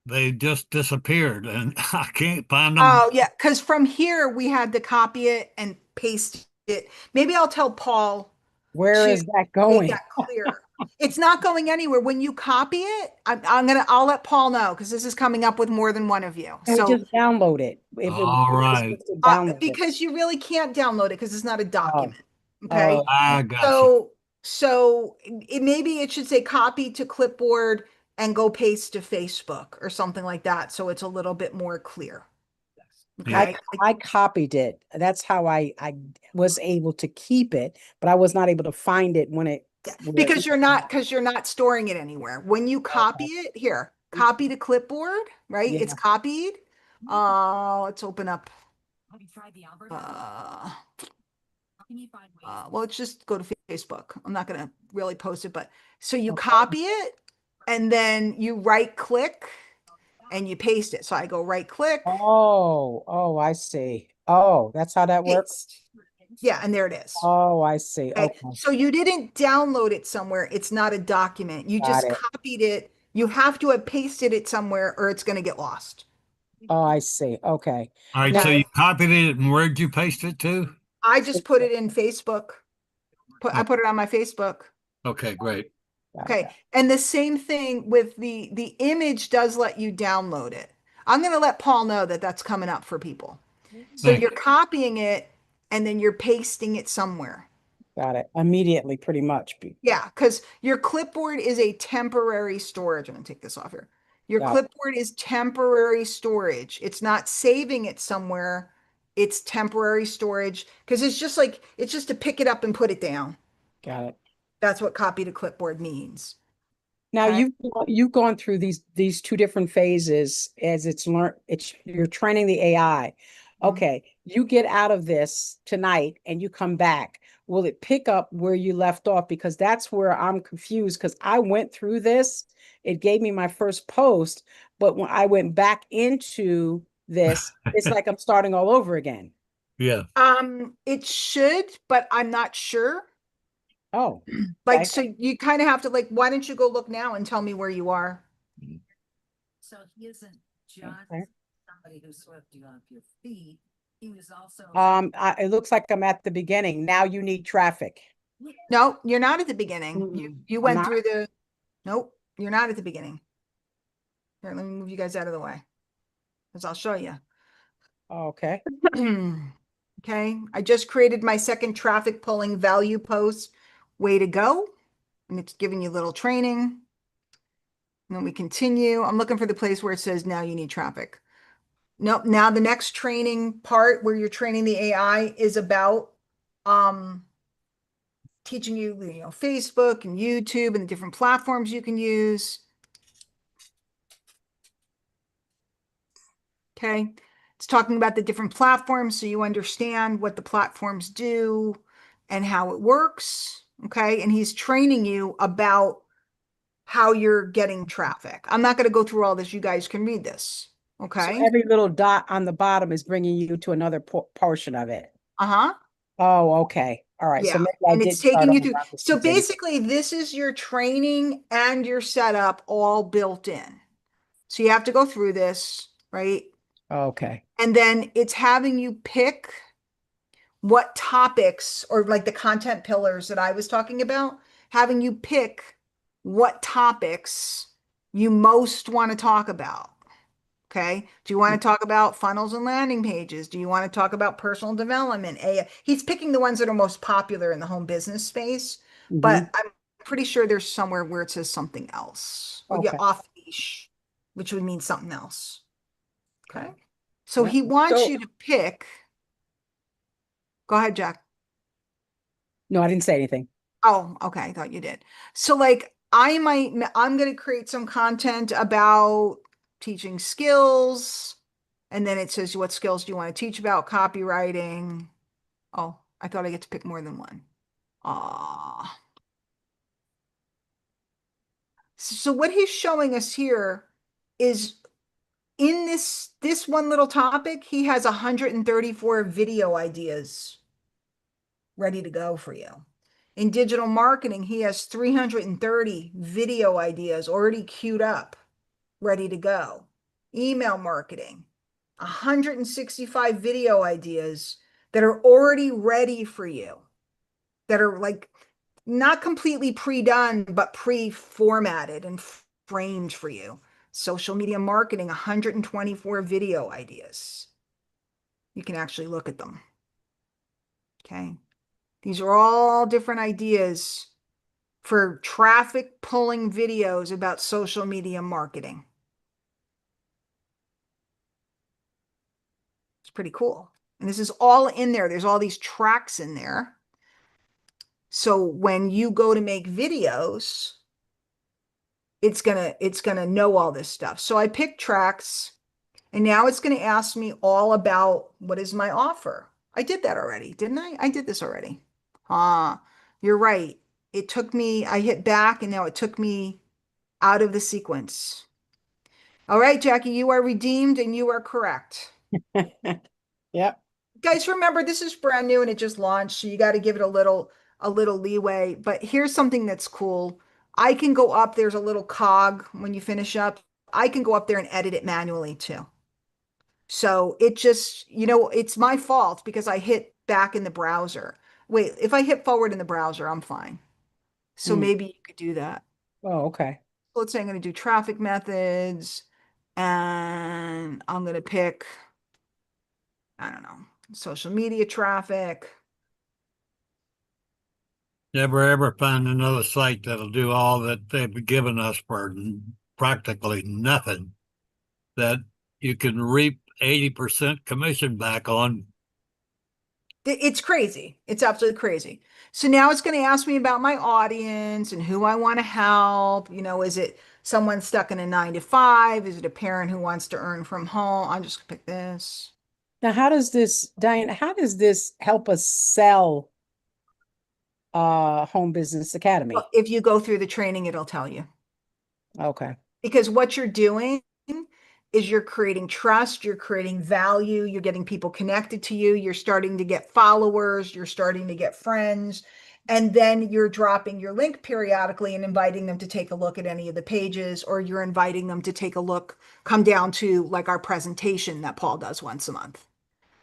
They just disappeared and I can't find them. Oh, yeah, because from here we had to copy it and paste it. Maybe I'll tell Paul Where to is that make going? that clear. It's not going anywhere. When you copy it, I'll let Paul know because this is coming up with more than one of you. Can we So, just download it? If it All was right. just to download it. because you really can't download it because it's not a document. Okay. Oh, I got you. So maybe it should say copy to clipboard and go paste to Facebook or something like that. So it's a little bit more clear. Yeah. Okay. I copied it. That's how I was able to keep it, but I was not able to find it when it Because you're not storing it anywhere. When you copy it, here, copy to clipboard, right? Yeah. It's copied. Let's open up. Well, let's just go to Facebook. I'm not gonna really post it, but so you Okay. copy it and then you right click and you paste it. So I go right click, Oh, I see. Oh, that's how that works. paste. Yeah, and there it is. Oh, I see. Okay. Okay, So you didn't download it somewhere. It's not a document. You got just it. copied it. You have to have pasted it somewhere or it's going to get lost. Oh, I see. Okay. All right. Now, So you copied it and where'd you paste it to? I just put it in Facebook. I Oh, put it on my Facebook. okay, great. got Okay. it. And the same thing with the image does let you download it. I'm going to let Paul know that that's coming up for people. So Thank you're copying it and then you're pasting it somewhere. Got it. Immediately, pretty much. Yeah, because your clipboard is a temporary storage. I'm going to take this off here. Your Got it. clipboard is temporary storage. It's not saving it somewhere. It's temporary storage because it's just to pick it up and put it down. Got it. That's what copy to clipboard means. Now Okay. you've gone through these two different phases as you're training the AI. Mhm. Okay, you get out of this tonight and you come back. Will it pick up where you left off? Because that's where I'm confused because I went through this. It gave me my first post, but when I went back into this, it's like I'm starting all over again. Yeah. It should, but I'm not sure. Oh, Like, okay. so you kind of have to why don't you go look now and tell me where you are? So he isn't just Okay. somebody who swept you off your feet. He was also. It looks like I'm at the beginning. Now you need traffic. No, you're not at the beginning. You I'm went not? through nope, you're not at the beginning. Here, let me move you guys out of the way. Because I'll show you. Okay. Okay, I just created my second traffic pulling value post. Way to go. And it's giving you a little training. And then we continue. I'm looking for the place where it says now you need traffic. Nope. Now the next training part where you're training the AI is about teaching you, Facebook and YouTube and the different platforms you can use. Okay. It's talking about the different platforms so you understand what the platforms do and how it works. Okay. And he's training you about how you're getting traffic. I'm not going to go through all this. You guys can read this. So Okay. every little dot on the bottom is bringing you to another portion of it. Uh-huh. Oh, okay. All right. So Yeah. maybe I And did it's start taking you on the through. opposite So thing. basically, this is your training and your setup all built in. So you have to go through this, right? Okay. And then it's having you pick what topics or like the content pillars that I was talking about, having you pick what topics you most want to talk about. Okay. Do you want to talk about funnels and landing pages? Do you want to talk about personal development? He's picking the ones that are most popular in the home business space, Mhm. but I'm pretty sure there's somewhere where it says something else or yeah, Okay. off leash, which would mean something else. Okay. Okay. So Yeah. he wants So you to pick. Go ahead, Jack. No, I didn't say anything. Oh, okay. I thought you did. So like I'm going to create some content about teaching skills. And then it says, what skills do you want to teach about? Copywriting. Oh, I thought I get to pick more than one. Ah. So what he's showing us here is in this one little topic, he has 134 video ideas ready to go for you. In digital marketing, he has 330 video ideas already queued up, ready to go. Email marketing, 165 video ideas that are already ready for you, that are like not completely pre-done, but pre-formatted and framed for you. Social media marketing, 124 video ideas. You can actually look at them. Okay. These are all different ideas for traffic pulling videos about social media marketing. It's pretty cool. And this is all in there. There's all these tracks in there. So when you go to make videos, it's gonna know all this stuff. So I picked tracks, and now it's gonna ask me all about what is my offer. I did that already, didn't I? I did this already. You're right. It took me, I hit back, and now it took me out of the sequence. All right, Jackie, you are redeemed and you are correct. Yep. Guys, remember this is brand new and it just launched, so you got to give it a little leeway. But here's something that's cool. I can go up, there's a little cog when you finish up. I can go up there and edit it manually too. So it just, it's my fault because I hit back in the browser. Wait, if I hit forward in the browser, I'm fine. So Mm. maybe you could do that. Oh, okay. Let's say I'm going to do traffic methods and I'm going to pick, I don't know, social media traffic. Never ever find another site that'll do all that they've given us for practically nothing that you can reap 80% commission back on. It's crazy. It's absolutely crazy. So now it's going to ask me about my audience and who I want to help. Is it someone stuck in a 9 to 5? Is it a parent who wants to earn from home? I'm just going to pick this. Now, how does this, Diane, how does this help us sell Home Business Academy? If you go through the training, it'll tell you. Okay. Because what you're doing is you're creating trust, you're creating value, you're getting people connected to you, you're starting to get followers, you're starting to get friends, and then you're dropping your link periodically and inviting them to take a look at any of the pages, or you're inviting them to take a look, come down to like our presentation that Paul does once a month.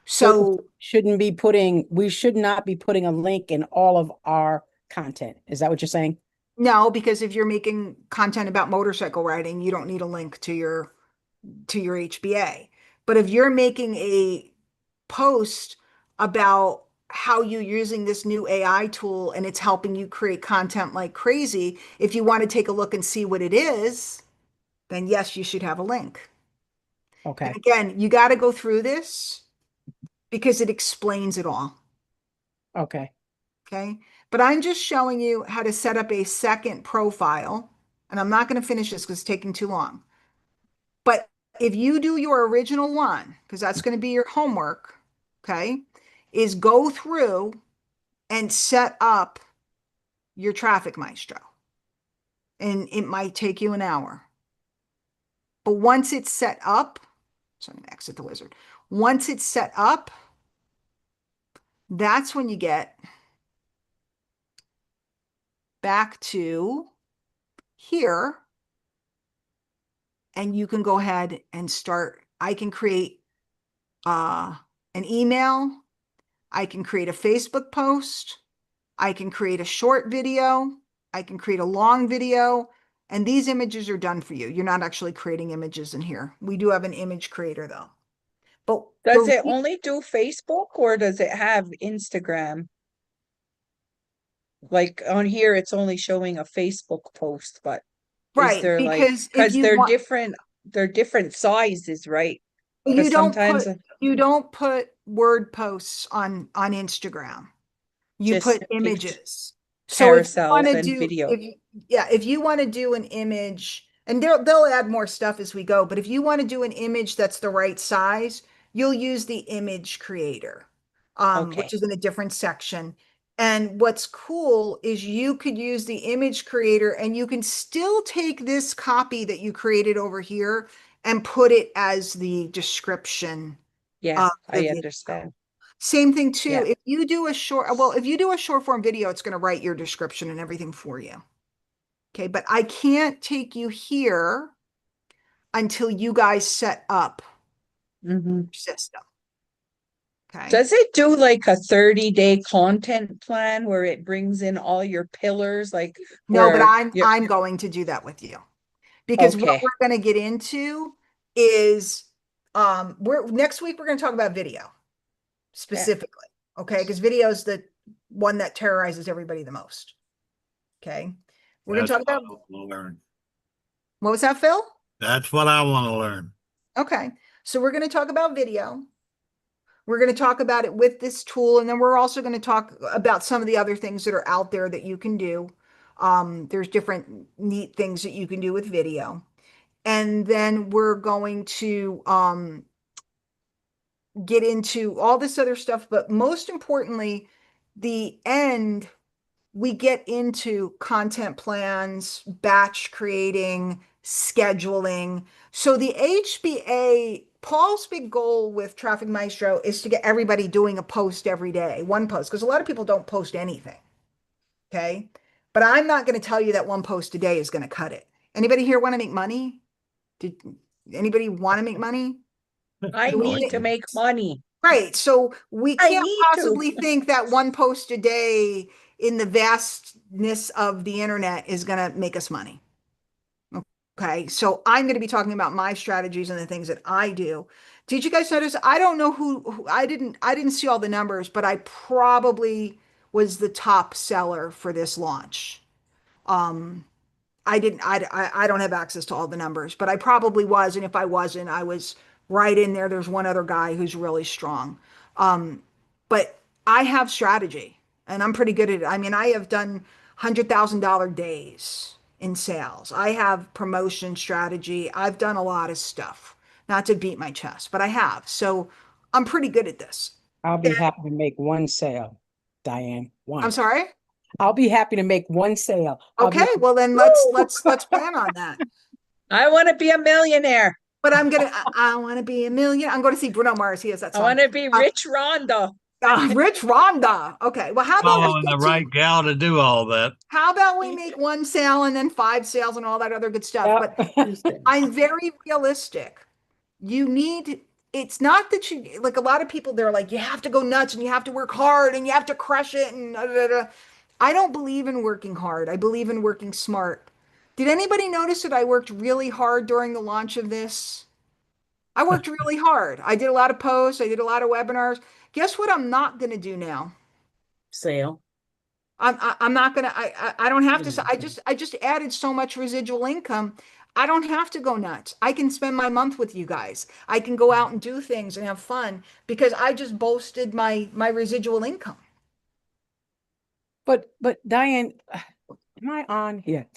So we should not be putting a link in all of our content. Is that what you're saying? no, because if you're making content about motorcycle riding, you don't need a link to your HBA. But if you're making a post about how you're using this new AI tool and it's helping you create content like crazy, if you want to take a look and see what it is, then yes, you should have a link. Okay. And again, you got to go through this because it explains it all. Okay. Okay. But I'm just showing you how to set up a second profile. And I'm not going to finish this because it's taking too long. But if you do your original one, because that's going to be your homework, okay, is go through and set up your Traffic Maestro. And it might take you an hour. But once it's set up, so I'm going to exit the wizard. Once it's set up, that's when you get back to here. And you can go ahead and start. I can create an email. I can create a Facebook post. I can create a short video. I can create a long video. And these images are done for you. You're not actually creating images in here. We do have an image creator though. But Does it only do Facebook or does it have Instagram? Like on here, it's only showing a Facebook post, but is right, there like, because if because you they're want, different sizes, right? you Because don't sometimes put you don't put word posts on Instagram. You just put pic- images. So if you want carousels to and do, video. if you want to do an image, and they'll add more stuff as we go, but if you want to do an image that's the right size, you'll use the image creator, Okay. which is in a different section. And what's cool is you could use the image creator and you can still take this copy that you created over here and put it as the description Yeah, of the I video. understand. Same thing too. Yeah. If you do a short form video, it's going to write your description and everything for you. Okay. But I can't take you here until you guys set up Mhm. your system. Okay. Does it do like a 30-day content plan where it brings in all your pillars? Like No, but where I'm going to do that with you because what Okay. we're going to get into is next week we're going to talk about video specifically. Okay. Because video is the one that terrorizes everybody the most. Okay. We're going to talk about, learn. what was that, Phil? That's what I want to learn. Okay, so we're going to talk about video. We're going to talk about it with this tool, and then we're also going to talk about some of the other things that are out there that you can do. There's different neat things that you can do with video. And then we're going to get into all this other stuff, but most importantly, the end, we get into content plans, batch creating, scheduling. So the HBA, Paul's big goal with Traffic Maestro is to get everybody doing a post every day, one post, because a lot of people don't post anything. Okay. But I'm not going to tell you that one post a day is going to cut it. Anybody here want to make money? Did anybody want to make money? I Do we need to think- make money. Right. So we I can't need to. possibly think that one post a day in the vastness of the internet is going to make us money. Okay. So I'm going to be talking about my strategies and the things that I do. Did you guys notice? I don't know who I didn't see all the numbers, but I probably was the top seller for this launch. I don't have access to all the numbers, but I probably was. And if I wasn't, I was right in there. There's one other guy who's really strong. But I have strategy and I'm pretty good at it. I mean, I have done $100,000 days in sales. I have promotion strategy. I've done a lot of stuff, not to beat my chest, but I have. So I'm pretty good at this. I'll be happy to make one sale, Diane. One. I'm sorry. I'll be happy to make one sale. I'll be Okay. like, Well, then let's plan on that. I want to be a millionaire. But I want to be a million. I'm going to see Bruno Mars. He has that I song. want to be Rich Rhonda. Rich Rhonda. Okay. Well, how about Following the right gal to do all that. how about we make one sale and then 5 sales and all that other good stuff? Yep. But I'm very realistic. It's not that you, like a lot of people, they're like, you have to go nuts and you have to work hard and you have to crush it and da, da, da. I don't believe in working hard. I believe in working smart. Did anybody notice that I worked really hard during the launch of this? I worked really hard. I did a lot of posts. I did a lot of webinars. Guess what I'm not going to do now? Sale. I'm not going to, I don't have to, I just added so much residual income. I don't have to go nuts. I can spend my month with you guys. I can go out and do things and have fun because I just boasted my residual income. But Diane, am I on here?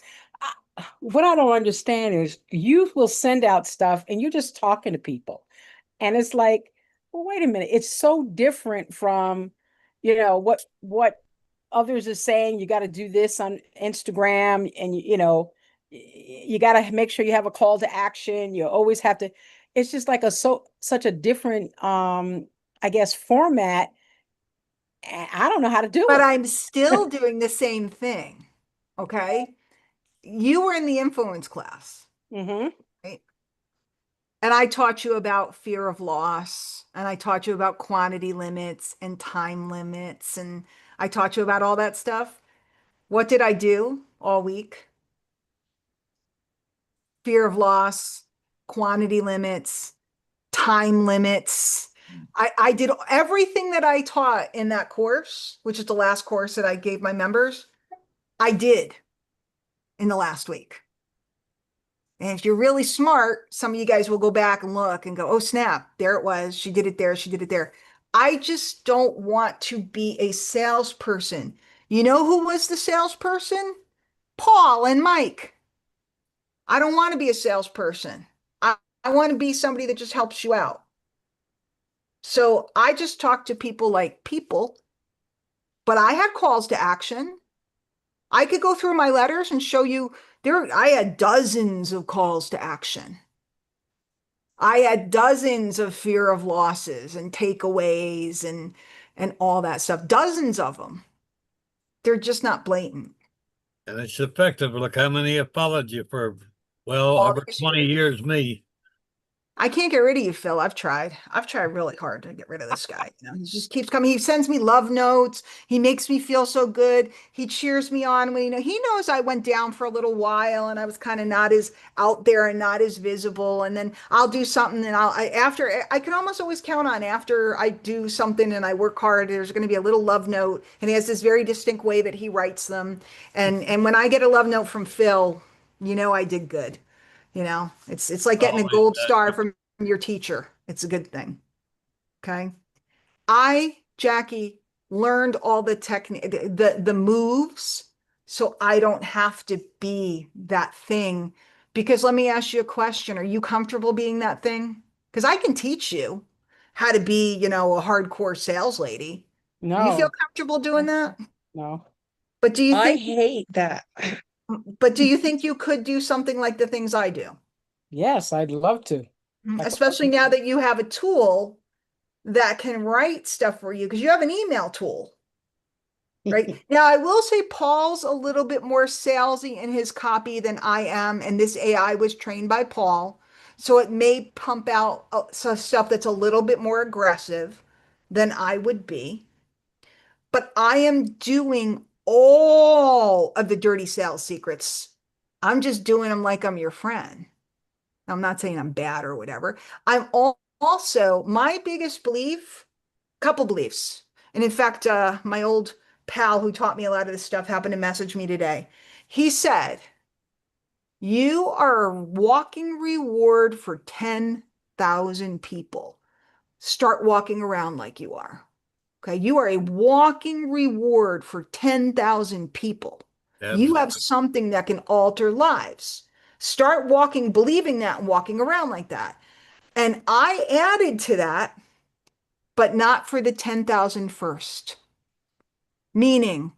what I don't understand is you will send out stuff and you're just talking to people. And it's like, well, wait a minute. It's so different from, what others are saying. You got to do this on Instagram, and you got to make sure you have a call to action. You always have to. It's just like such a different, I guess, format. And I don't know how to do But it. I'm still doing the same thing. Okay. You were in the influence class, Mm-hmm. right? And I taught you about fear of loss, and I taught you about quantity limits and time limits, and I taught you about all that stuff. What did I do all week? Fear of loss, quantity limits, time limits. I did everything that I taught in that course, which is the last course that I gave my members. I did in the last week. And if you're really smart, some of you guys will go back and look and go, oh, snap, there it was. She did it there. She did it there. I just don't want to be a salesperson. You know who was the salesperson? Paul and Mike. I don't want to be a salesperson. I want to be somebody that just helps you out. So I just talk to people like people, but I had calls to action. I could go through my letters and show you I had dozens of calls to action. I had dozens of fear of losses and takeaways and all that stuff. Dozens of them. They're just not blatant. And it's effective. Look how many have followed you for, well, All over these 20 years, me. I can't get rid of you, Phil. I've tried. I've tried really hard to get rid of this guy. He just keeps coming. He sends me love notes. He makes me feel so good. He cheers me on when he knows I went down for a little while and I was kind of not as out there and not as visible. And then I'll do something and after I can almost always count on after I do something and I work hard, there's going to be a little love note, and he has this very distinct way that he writes them. And when I get a love note from Phil, I did good. It's like getting a Always gold that. star from your teacher. It's a good thing. Okay. Jackie, learned all the technique, the moves, so I don't have to be that thing. Because let me ask you a question. Are you comfortable being that thing? Because I can teach you how to be, a hardcore sales lady. Do you feel No, comfortable doing that? no. But do you I think, hate that. but do you think you could do something like the things I do? Yes, I'd love to. Especially now that you have a tool that can write stuff for you, because you have an email tool, right? Now, I will say Paul's a little bit more salesy in his copy than I am, and this AI was trained by Paul, so it may pump out some stuff that's a little bit more aggressive than I would be. But I am doing all of the dirty sales secrets. I'm just doing them like I'm your friend. I'm not saying I'm bad or whatever. Also, my biggest belief, couple beliefs. And in fact, my old pal who taught me a lot of this stuff happened to message me today. He said, you are a walking reward for 10,000 people. Start walking around like you are. Okay. You are a walking reward for 10,000 people. You have Absolutely. something that can alter lives. Start walking, believing that, and walking around like that. And I added to that, but not for the 10,000 first. Meaning,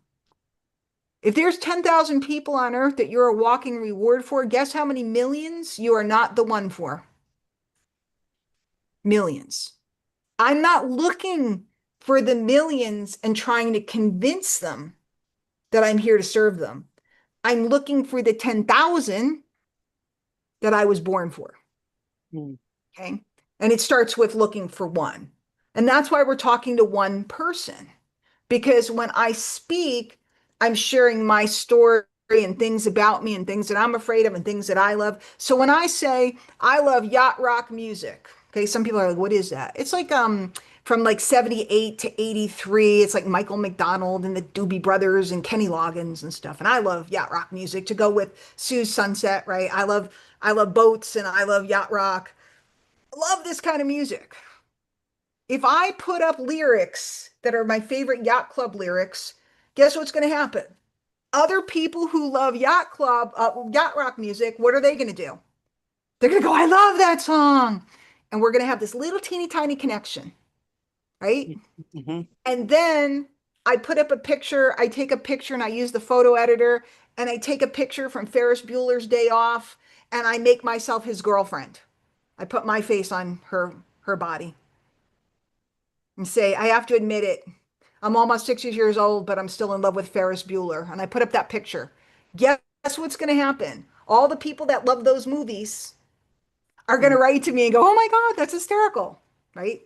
if there's 10,000 people on earth that you're a walking reward for, guess how many millions you are not the one for? Millions. I'm not looking for the millions and trying to convince them that I'm here to serve them. I'm looking for the 10,000 that I was born for. Hmm. Okay. And it starts with looking for one. And that's why we're talking to one person. Because when I speak, I'm sharing my story and things about me and things that I'm afraid of and things that I love. So when I say I love yacht rock music, okay, some people are like, what is that? It's like from like 78 to 83. It's like Michael McDonald and the Doobie Brothers and Kenny Loggins and stuff. And I love yacht rock music to go with Sue's Sunset, right? I love boats and I love yacht rock. I love this kind of music. If I put up lyrics that are my favorite yacht club lyrics, guess what's going to happen? Other people who love yacht rock music, what are they going to do? They're going to go, I love that song. And we're going to have this little teeny tiny connection, right? Mhm. And then I put up a picture, I take a picture and I use the photo editor and I take a picture from Ferris Bueller's Day Off and I make myself his girlfriend. I put my face on her body and say, I have to admit it. I'm almost 60 years old, but I'm still in love with Ferris Bueller. And I put up that picture. Guess what's going to happen? All the people that love those movies are going to write to me and go, oh my God, that's hysterical, right?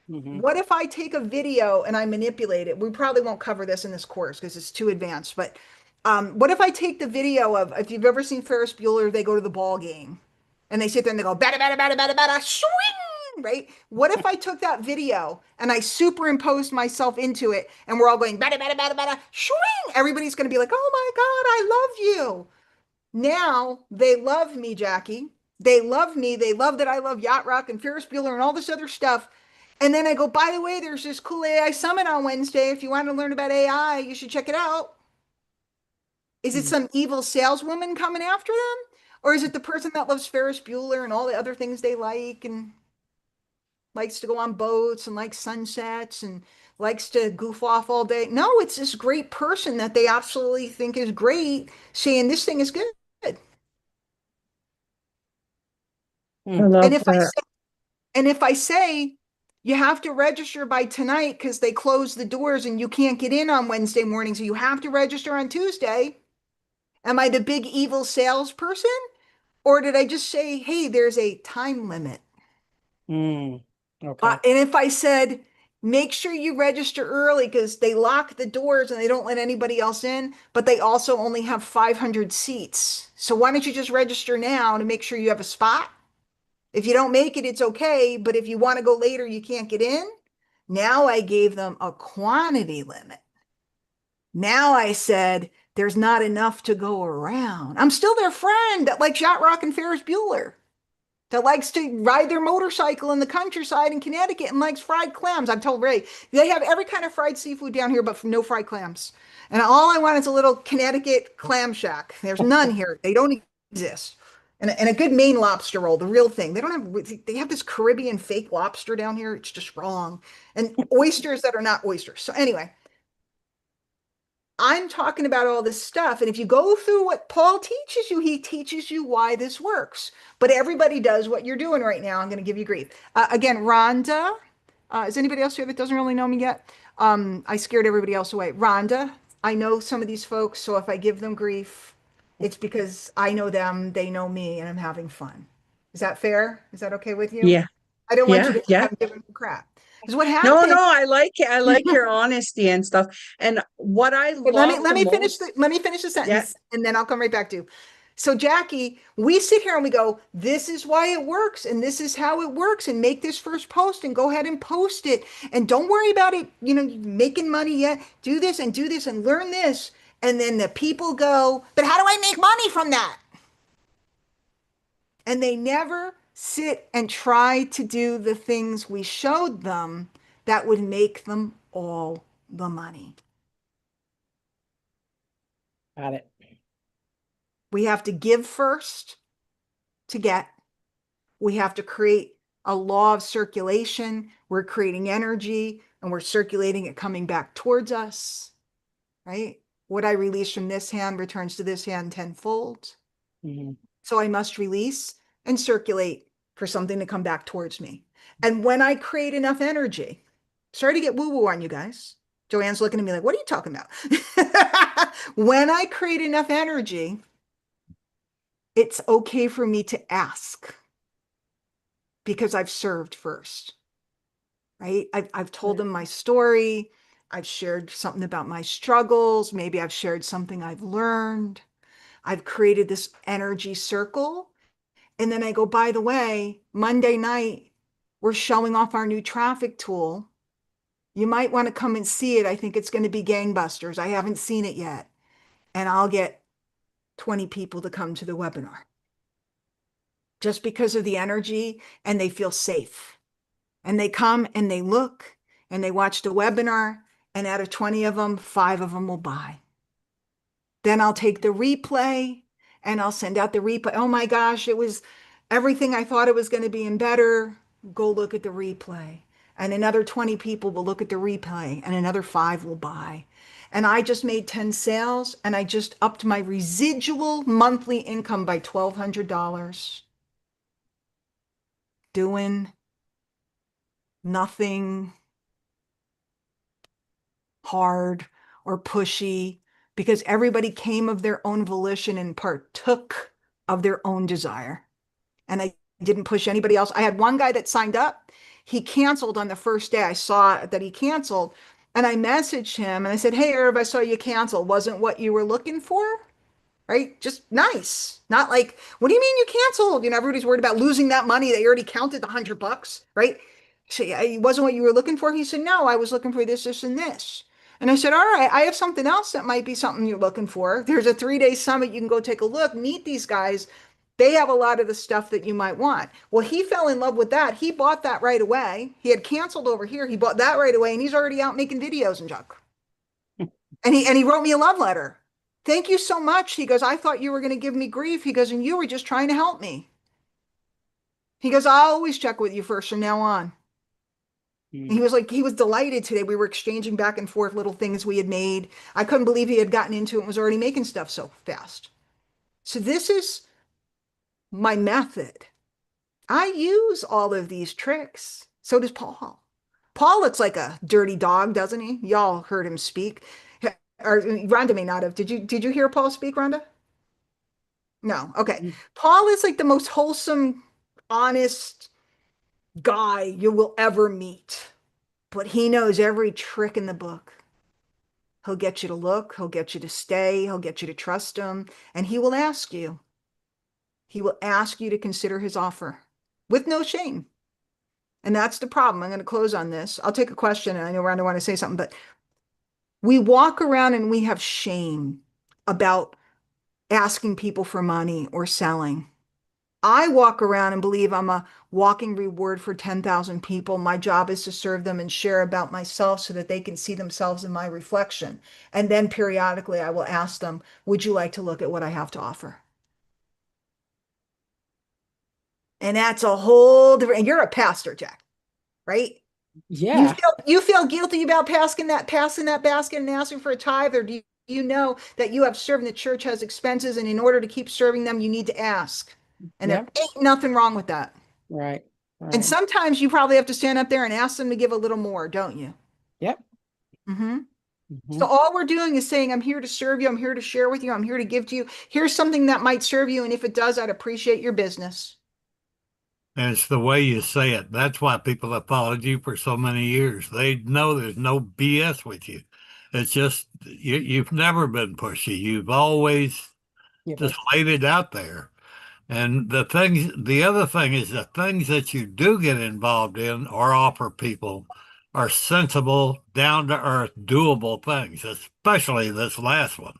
Mhm. What if I take a video and I manipulate it? We probably won't cover this in this course because it's too advanced, but what if I take the video of, if you've ever seen Ferris Bueller, they go to the ball game and they sit there and they go, bada, bada, bada, bada, bada, swing, right? What if I took that video and I superimposed myself into it and we're all going, bada, bada, bada, bada, swing? Everybody's going to be like, oh my God, I love you. Now they love me, Jackie. They love me. They love that I love yacht rock and Ferris Bueller and all this other stuff. And then I go, by the way, there's this cool AI summit on Wednesday. If you want to learn about AI, you should check it out. Is it some evil saleswoman coming after them? Or is it the person that loves Ferris Bueller and all the other things they like and likes to go on boats and likes sunsets and likes to goof off all day? No, it's this great person that they absolutely think is great saying this thing is good. I Mm. love And if I that. say, and if I say you have to register by tonight because they close the doors and you can't get in on Wednesday morning, so you have to register on Tuesday, am I the big evil salesperson? Or did I just say, hey, there's a time limit? Mm. Okay. And if I said, make sure you register early because they lock the doors and they don't let anybody else in, but they also only have 500 seats. So why don't you just register now to make sure you have a spot? If you don't make it, it's okay. But if you want to go later, you can't get in. Now I gave them a quantity limit. Now I said, there's not enough to go around. I'm still their friend that likes yacht rock and Ferris Bueller, that likes to ride their motorcycle in the countryside in Connecticut and likes fried clams. I've told Ray, they have every kind of fried seafood down here, but no fried clams. And all I want is a little Connecticut clam shack. There's none here. They don't exist. And a good Maine lobster roll, the real thing. They have this Caribbean fake lobster down here. It's just wrong. And oysters that are not oysters. So anyway, I'm talking about all this stuff. And if you go through what Paul teaches you, he teaches you why this works. But everybody does what you're doing right now. I'm going to give you grief. Again, Rhonda, is anybody else here that doesn't really know me yet? I scared everybody else away. Rhonda, I know some of these folks. So if I give them grief, it's because I know them, they know me, and I'm having fun. Is that fair? Is that okay with you? Yeah. I don't want you Yeah. to Yeah. have given them crap. Because what No, happened. no, I like it. I like your honesty and stuff. And what I But love let the me finish most, the yeah, sentence and then I'll come right back to you. So Jackie, we sit here and we go, this is why it works and this is how it works and make this first post and go ahead and post it and don't worry about it, making money yet. Do this and learn this. And then the people go, but how do I make money from that? And they never sit and try to do the things we showed them that would make them all the money. Got it. We have to give first to get. We have to create a law of circulation. We're creating energy and we're circulating it coming back towards us, right? What I release from this hand returns to this hand tenfold. Mhm. So I must release and circulate for something to come back towards me. And when I create enough energy, sorry to get woo-woo on you guys. Joanne's looking at me like, what are you talking about? When I create enough energy, it's okay for me to ask because I've served first, right? I've told them my story. I've shared something about my struggles. Maybe I've shared something I've learned. I've created this energy circle. And then I go, by the way, Monday night, we're showing off our new traffic tool. You might want to come and see it. I think it's going to be gangbusters. I haven't seen it yet. And I'll get 20 people to come to the webinar just because of the energy and they feel safe. And they come and they look and they watch the webinar. And out of 20 of them, 5 of them will buy. Then I'll take the replay and I'll send out the replay. Oh my gosh, it was everything I thought it was going to be and better. Go look at the replay. And another 20 people will look at the replay and another 5 will buy. And I just made 10 sales and I just upped my residual monthly income by $1,200 doing nothing hard or pushy because everybody came of their own volition and partook of their own desire. And I didn't push anybody else. I had one guy that signed up. He canceled on the first day. I saw that he canceled and I messaged him and I said, "Hey, Herb, I saw you cancel. Wasn't what you were looking for?" Right? Just nice. Not like, "What do you mean you canceled?" Everybody's worried about losing that money. They already counted the $100, right? So yeah, it wasn't what you were looking for. He said, "No, I was looking for this, this, and this." And I said, "All right, I have something else that might be something you're looking for. There's a 3-day summit. You can go take a look, meet these guys. They have a lot of the stuff that you might want." Well, he fell in love with that. He bought that right away. He had canceled over here. He bought that right away, and he's already out making videos and junk. And he wrote me a love letter. "Thank you so much." He goes, "I thought you were going to give me grief." He goes, "And you were just trying to help me." He goes, "I'll always check with you first from now on." He was like, he was delighted today. We were exchanging back and forth little things we had made. I couldn't believe he had gotten into it and was already making stuff so fast. So this is my method. I use all of these tricks. So does Paul. Paul looks like a dirty dog, doesn't he? Y'all heard him speak. Or Rhonda may not have. Did you hear Paul speak, Rhonda? No. Okay. Paul is like the most wholesome, honest guy you will ever meet. But he knows every trick in the book. He'll get you to look, he'll get you to stay, he'll get you to trust him, and he will ask you. He will ask you to consider his offer with no shame. And that's the problem. I'm going to close on this. I'll take a question, and I know Rhonda want to say something, but we walk around and we have shame about asking people for money or selling. I walk around and believe I'm a walking reward for 10,000 people. My job is to serve them and share about myself so that they can see themselves in my reflection. And then periodically I will ask them, "Would you like to look at what I have to offer?" And that's a whole different, and you're a pastor, Jack, right? Yeah. You feel guilty about passing that basket and asking for a tithe, or do you know that you have served, the church has expenses, and in order to keep serving them, you need to ask. And there ain't nothing wrong with that. Right. And sometimes you probably have to stand up there and ask them to give a little more, don't you? Yep. So all we're doing is saying, "I'm here to serve you. I'm here to share with you. I'm here to give to you. Here's something that might serve you. And if it does, I'd appreciate your business." And it's the way you say it. That's why people have followed you for so many years. They know there's no BS with you. It's just you've never been pushy. You've always just laid it out there. And the other thing is the things that you do get involved in or offer people are sensible, down to earth, doable things, especially this last one.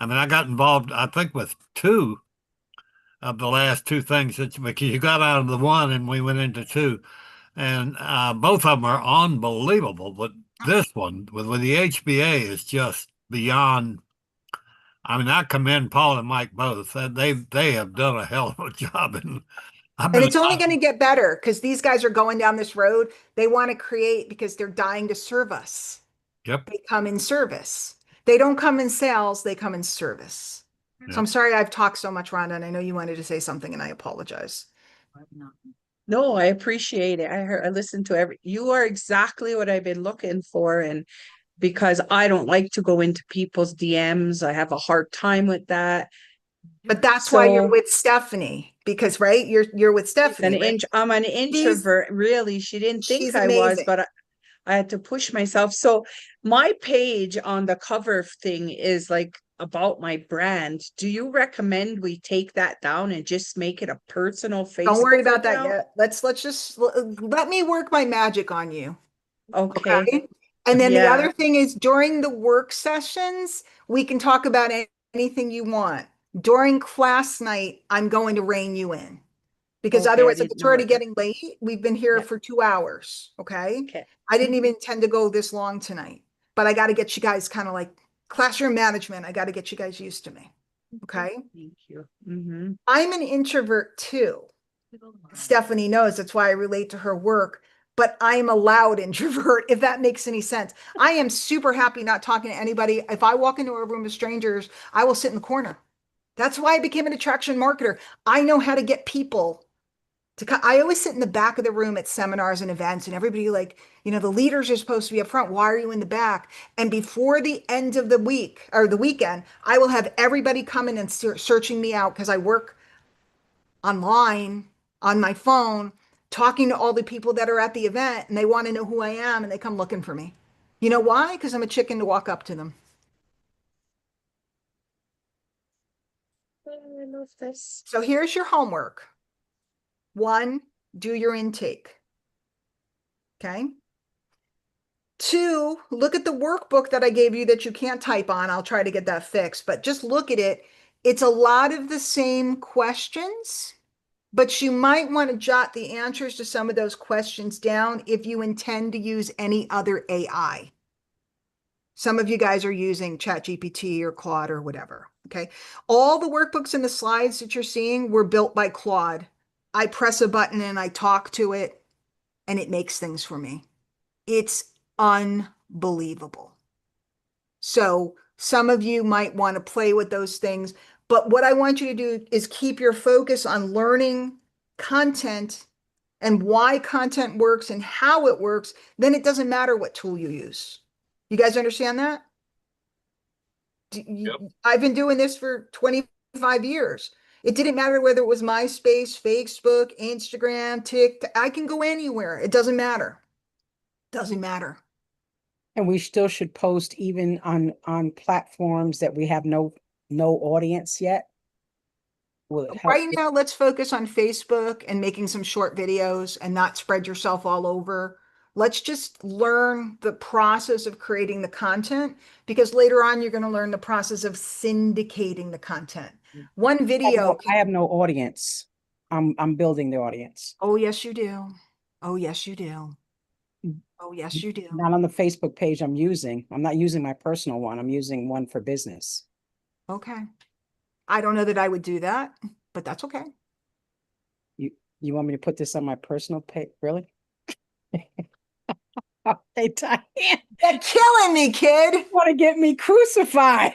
I mean, I got involved, I think, with 2 of the last 2 things because you got out of the one and we went into 2. And both of them are unbelievable. But this one with the HBA is just beyond. I mean, I commend Paul and Mike both. They have done a hell of a job, and It's only going to get better because these guys are going down this road. They want to create because they're dying to serve us. Yep. They come in service. They don't come in sales. They come in service. Yep. So I'm sorry I've talked so much, Rhonda, and I know you wanted to say something, and I apologize. No, I appreciate it. I listened to you are exactly what I've been looking for. And because I don't like to go into people's DMs, I have a hard time with that. But that's why you're with Stephanie, because right, you're with Stephanie. Right? I'm an introvert, really. She didn't think I was, but I had to push myself. So my page on the cover thing is like about my brand. Do you recommend we take that down and just make it a personal Facebook? Don't worry about that yet. Let's just let me work my magic on you. Okay. And then the other thing is during the work sessions, we can talk about anything you want. During class night, I'm going to rein you in. Because otherwise, it's already getting late. We've been here for 2 hours. Okay. I didn't even intend to go this long tonight, but I got to get you guys kind of like Classroom management, I got to get you guys used to me. Okay. Thank you. Mm-hmm. I'm an introvert too. Stephanie knows that's why I relate to her work, but I'm a loud introvert, if that makes any sense. I am super happy not talking to anybody. If I walk into a room of strangers, I will sit in the corner. That's why I became an attraction marketer. I know how to get people to come. I always sit in the back of the room at seminars and events, and everybody like, the leaders are supposed to be up front. Why are you in the back? And before the end of the week or the weekend, I will have everybody coming and searching me out because I work online on my phone, talking to all the people that are at the event, and they want to know who I am, and they come looking for me. You know why? Because I'm a chicken to walk up to them. I love this. So here's your homework. 1, do your intake. Okay. 2, look at the workbook that I gave you that you can't type on. I'll try to get that fixed, but just look at it. It's a lot of the same questions, but you might want to jot the answers to some of those questions down if you intend to use any other AI. Some of you guys are using ChatGPT or Claude or whatever. Okay. All the workbooks and the slides that you're seeing were built by Claude. I press a button and I talk to it and it makes things for me. It's unbelievable. So some of you might want to play with those things, but what I want you to do is keep your focus on learning content and why content works and how it works. Then it doesn't matter what tool you use. You guys understand that? Yep. I've been doing this for 25 years. It didn't matter whether it was MySpace, Facebook, Instagram, TikTok. I can go anywhere. It doesn't matter. Doesn't matter. And we still should post even on platforms that we have no audience yet. Will it help? Right now, let's focus on Facebook and making some short videos and not spread yourself all over. Let's just learn the process of creating the content, because later on you're going to learn the process of syndicating the content. One video. I have no audience. I'm building the audience. Oh, yes, you do. Oh, yes, you do. Oh, yes, you do. Not on the Facebook page I'm using. I'm not using my personal one. I'm using one for business. Okay. I don't know that I would do that, but that's okay. You want me to put this on my personal page? Really? Hey, Diane, You're killing me, kid. want to get me crucified.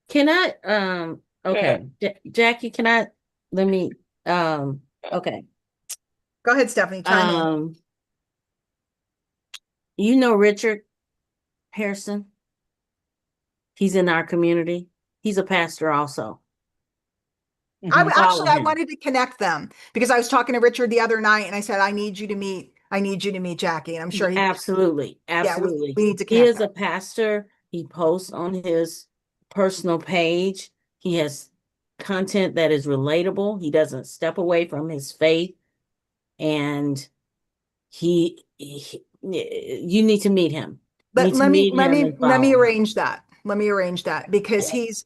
Can I, okay, Jackie, let me, okay. Go ahead, Stephanie. Chime in. You know Richard Harrison? He's in our community. He's a pastor also. I Follow him. wanted to connect them because I was talking to Richard the other night and I said, I need you to meet Jackie. And I'm sure Absolutely. Absolutely. we need to He connect is them. a pastor. He posts on his personal page. He has content that is relatable. He doesn't step away from his faith. And you need to meet him. But let me arrange that. Let me arrange that because he's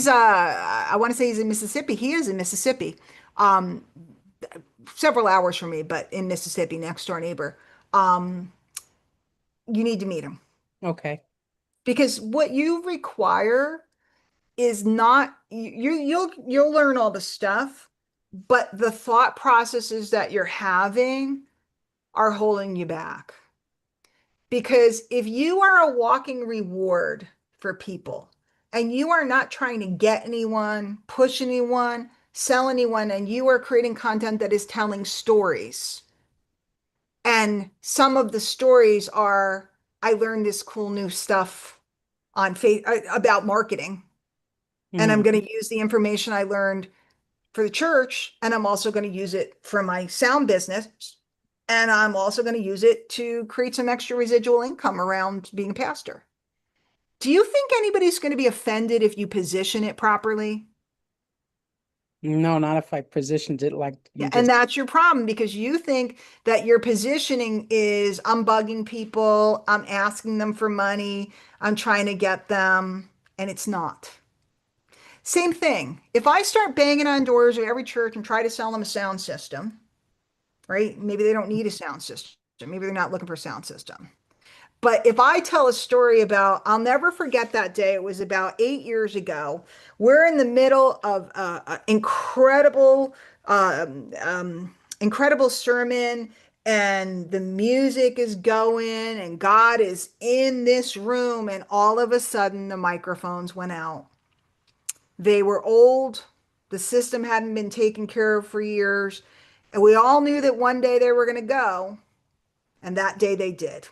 I want to say he's in Mississippi. He is in Mississippi. Several hours from me, but in Mississippi, next door neighbor. You need to meet him. Okay. Because what you require is not you'll learn all the stuff, but the thought processes that you're having are holding you back. Because if you are a walking reward for people and you are not trying to get anyone, push anyone, sell anyone, and you are creating content that is telling stories, and some of the stories are, I learned this cool new stuff on about marketing, and I'm going to use the information I learned for the church, and I'm also going to use it for my sound business. And I'm also going to use it to create some extra residual income around being a pastor. Do you think anybody's going to be offended if you position it properly? No, not if I positioned it like you Yeah, just. and that's your problem because you think that your positioning is I'm bugging people, I'm asking them for money, I'm trying to get them, and it's not. Same thing. If I start banging on doors of every church and try to sell them a sound system, right? Maybe they don't need a sound system. Maybe they're not looking for a sound system. But if I tell a story about, I'll never forget that day. It was about 8 years ago. We're in the middle of incredible, incredible sermon, and the music is going, and God is in this room, and all of a sudden the microphones went out. They were old. The system hadn't been taken care of for years, and we all knew that one day they were going to go, and that day they did.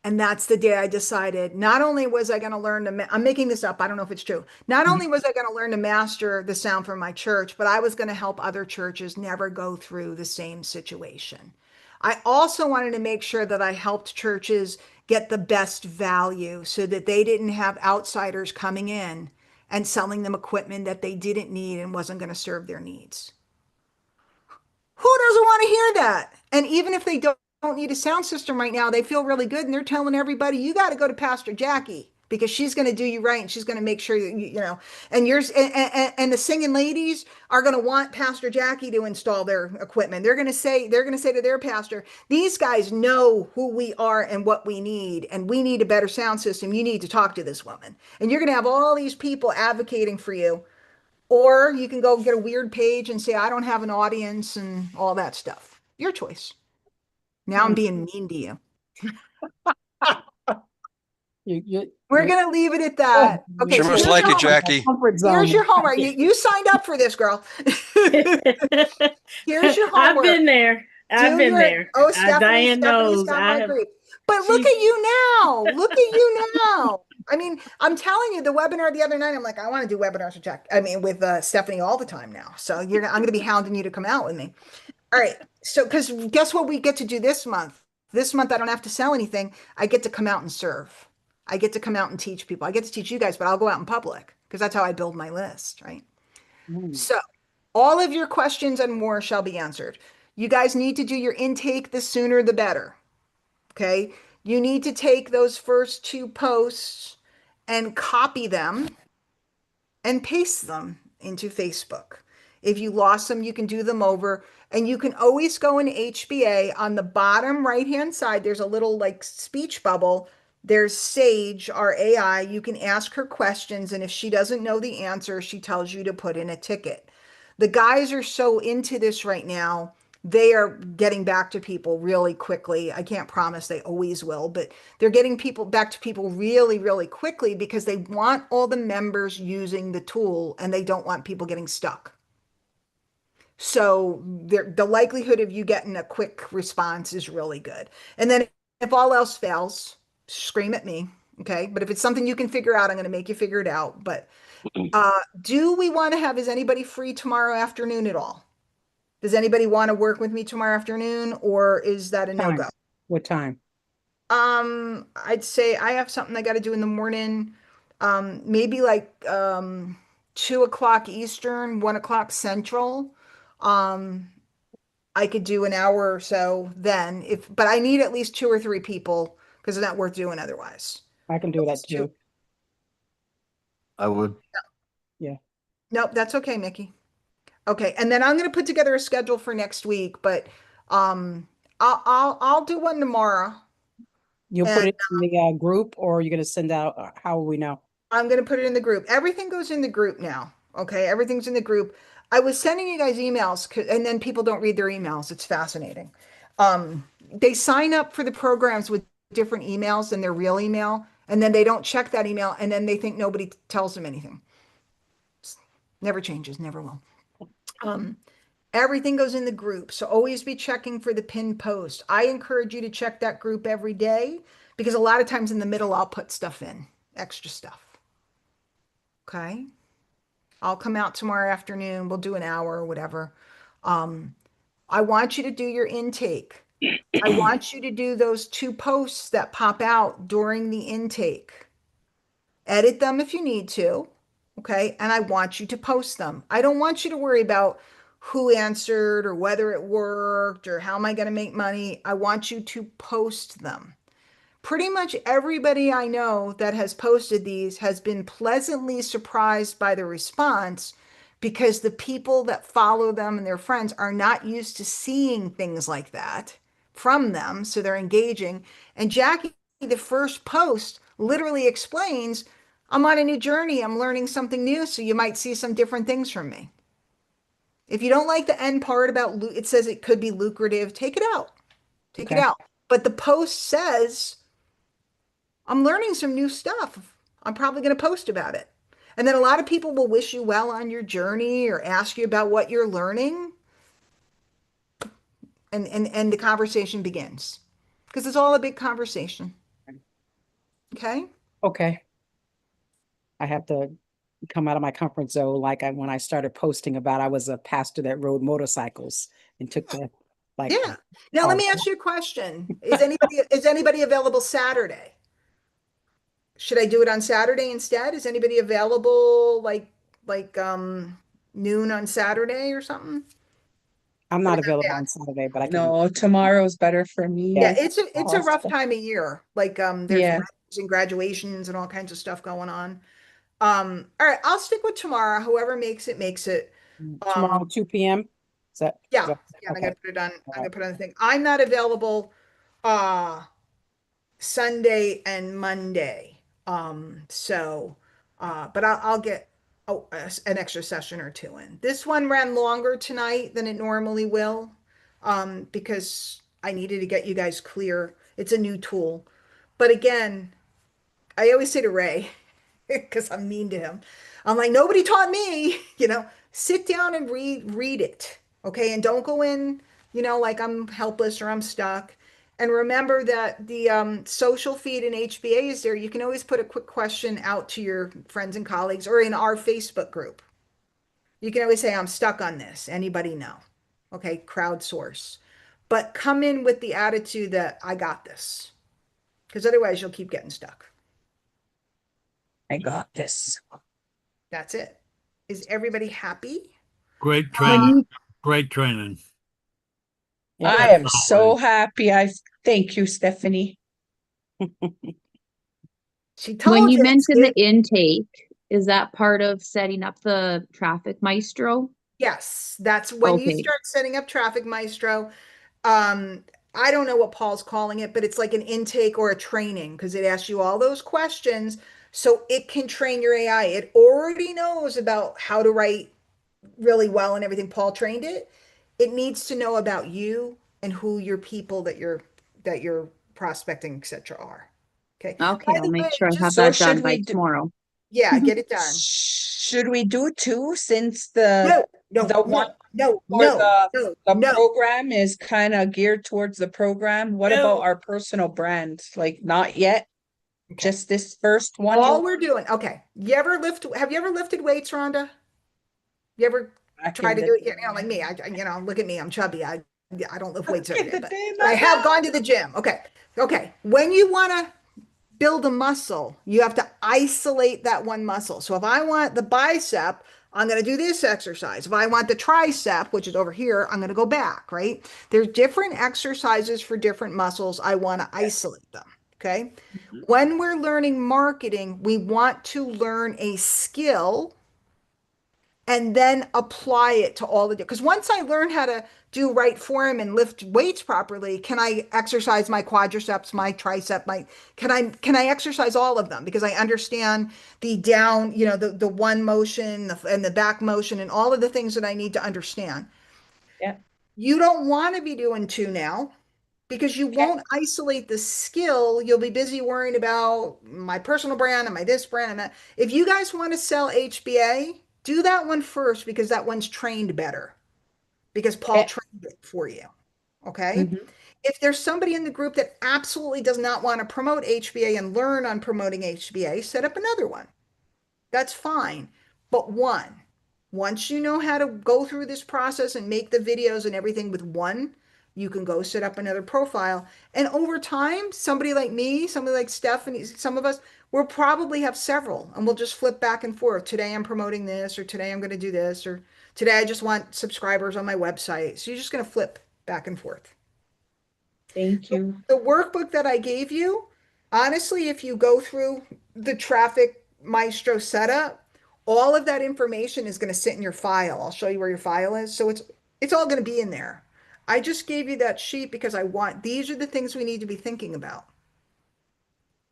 And that's the day I decided not only was I going to learn to, I'm making this up, I don't know if it's true. Not only was I going to learn to master the sound from my church, but I was going to help other churches never go through the same situation. I also wanted to make sure that I helped churches get the best value so that they didn't have outsiders coming in and selling them equipment that they didn't need and wasn't going to serve their needs. Who doesn't want to hear that? And even if they don't need a sound system right now, they feel really good and they're telling everybody, you got to go to Pastor Jackie because she's going to do you right and she's going to make sure that you know, and yours and the singing ladies are going to want Pastor Jackie to install their equipment. They're going to say to their pastor, these guys know who we are and what we need, and we need a better sound system. You need to talk to this woman. And you're going to have all these people advocating for you. Or you can go get a weird page and say, I don't have an audience and all that stuff. Your choice. Now I'm being mean to you. We're going to leave it at that. Okay, Sure so must here's like your you, homework. Jackie. Here's your homework. You signed up for this, girl. Here's your homework. I've been there. I've been there. Oh, Stephanie's Diane knows. got I my have. grief. But look at you now. Look at you now. I mean, I'm telling you, the webinar the other night, I'm like, I want to do webinars with Jack. I mean, with Stephanie all the time now. So I'm going to be hounding you to come out with me. All right. So, because guess what we get to do this month? This month, I don't have to sell anything. I get to come out and serve. I get to come out and teach people. I get to teach you guys, but I'll go out in public because that's how I build my list, right? So all of your questions and more shall be answered. You guys need to do your intake, the sooner the better. Okay. You need to take those first 2 posts and copy them and paste them into Facebook. If you lost them, you can do them over. And you can always go in HBA on the bottom right-hand side. There's a little like speech bubble. There's Sage, our AI. You can ask her questions. And if she doesn't know the answer, she tells you to put in a ticket. The guys are so into this right now. They are getting back to people really quickly. I can't promise they always will, but they're getting people back to people really, really quickly because they want all the members using the tool and they don't want people getting stuck. So the likelihood of you getting a quick response is really good. And then if all else fails, scream at me. Okay. But if it's something you can figure out, I'm going to make you figure it out. But do we want to have, is anybody free tomorrow afternoon at all? Does anybody want to work with me tomorrow afternoon, or is that a no-go? What time? I'd say I have something I got to do in the morning. Maybe like 2 o'clock Eastern, 1 o'clock Central. I could do an hour or so then, but I need at least 2 or 3 people because it's not worth doing otherwise. I can do that too. I would. Yeah. Nope, that's okay, Mickey. Okay, and then I'm going to put together a schedule for next week, but I'll do one tomorrow. You'll put it in the group, or you're going to send out, how will we know? I'm going to put it in the group. Everything goes in the group now. Okay, everything's in the group. I was sending you guys emails, and then people don't read their emails. It's fascinating. They sign up for the programs with different emails than their real email, and then they don't check that email, and then they think nobody tells them anything. Never changes, never will. Everything goes in the group. So always be checking for the pinned post. I encourage you to check that group every day because a lot of times in the middle, I'll put stuff in, extra stuff. Okay. I'll come out tomorrow afternoon. We'll do an hour or whatever. I want you to do your intake. I want you to do those 2 posts that pop out during the intake. Edit them if you need to. Okay. And I want you to post them. I don't want you to worry about who answered or whether it worked or how am I going to make money. I want you to post them. Pretty much everybody I know that has posted these has been pleasantly surprised by the response because the people that follow them and their friends are not used to seeing things like that. from them, so they're engaging. And Jackie, the first post literally explains, I'm on a new journey. I'm learning something new. So you might see some different things from me. If you don't like the end part about it says it could be lucrative, take it out. Take it Okay. out. But the post says, I'm learning some new stuff. I'm probably going to post about it. And then a lot of people will wish you well on your journey or ask you about what you're learning. And the conversation begins. Because it's all a big conversation. Okay? Okay. I have to come out of my comfort zone. Like when I started posting about, I was a pastor that rode motorcycles and took the, like, Yeah. Now let me ask you a question. Is anybody available Saturday? Should I do it on Saturday instead? Is anybody available like noon on Saturday or something? I'm Or not is that available bad? on Saturday, but I can. No, tomorrow's better for me. Yeah, Yeah. it's a rough time of year. Like there's Yeah. weddings and graduations and all kinds of stuff going on. All right, I'll stick with tomorrow. Whoever makes it makes it. Tomorrow, 2 p.m. Is Yeah, that yeah, I'm okay? gonna put it on. All I'm gonna right. put on the thing. I'm not available Sunday and Monday. So but I'll get an extra session or two in. This one ran longer tonight than it normally will, because I needed to get you guys clear. It's a new tool. But again, I always say to Ray, because I'm mean to him. I'm like, nobody taught me, sit down and read it. Okay. And don't go in, like I'm helpless or I'm stuck. And remember that the social feed in HBA is there. You can always put a quick question out to your friends and colleagues or in our Facebook group. You can always say, I'm stuck on this. Anybody know? Okay. Crowdsource. But come in with the attitude that I got this, because otherwise you'll keep getting stuck. I got this. That's it. Is everybody happy? Great When training. you Great training. Yeah. I am so happy. Thank you, Stephanie. She when told you you. mentioned the intake, is that part of setting up the traffic maestro? Yes, that's when you Okay. start setting up Traffic Maestro. Um, I don't know what Paul's calling it, but it's like an intake or a training because it asks you all those questions so it can train your AI. It already knows about how to write really well and everything. Paul trained it. It needs to know about you and who your people that you're prospecting, etc. are. Okay. Okay, By I'll the make way, sure I have just So that done should by we do, tomorrow. yeah, get it done. should we do two since the No, the no, one no, or no, no, the no. program is kind of geared towards the program? What about No. our personal brand? Like not yet, Okay. just this first one. All we're doing, okay. Have you ever lifted weights, Rhonda? You ever Back try in to the do it? day. Like me. Look at me. I'm chubby. I don't lift weights Back every in day, the but, day, but I not have now. gone to the gym. Okay. Okay. When you want to build a muscle, you have to isolate that one muscle. So if I want the bicep, I'm going to do this exercise. If I want the tricep, which is over here, I'm going to go back, right? There's different exercises for different muscles. I want to isolate them. Okay. Mhm. When we're learning marketing, we want to learn a skill and then apply it to all the because once I learn how to do right form and lift weights properly, can I exercise my quadriceps, my tricep, my can I exercise all of them because I understand the down, the one motion and the back motion and all of the things that I need to understand. Yeah. You don't want to be doing two now because you Okay. won't isolate the skill. You'll be busy worrying about my personal brand and my this brand and that. If you guys want to sell HBA, do that one first because that one's trained better because Paul Okay. trained it for you. Okay. Mhm. If there's somebody in the group that absolutely does not want to promote HBA and learn on promoting HBA, set up another one. That's fine. But once you know how to go through this process and make the videos and everything with one, you can go set up another profile. And over time, somebody like me, somebody like Stephanie, some of us, we'll probably have several and we'll just flip back and forth. Today I'm promoting this, or today I'm going to do this, or today I just want subscribers on my website. So you're just going to flip back and forth. Thank you. The workbook that I gave you, honestly, if you go through the Traffic Maestro setup, all of that information is going to sit in your file. I'll show you where your file is. So it's all going to be in there. I just gave you that sheet because these are the things we need to be thinking about.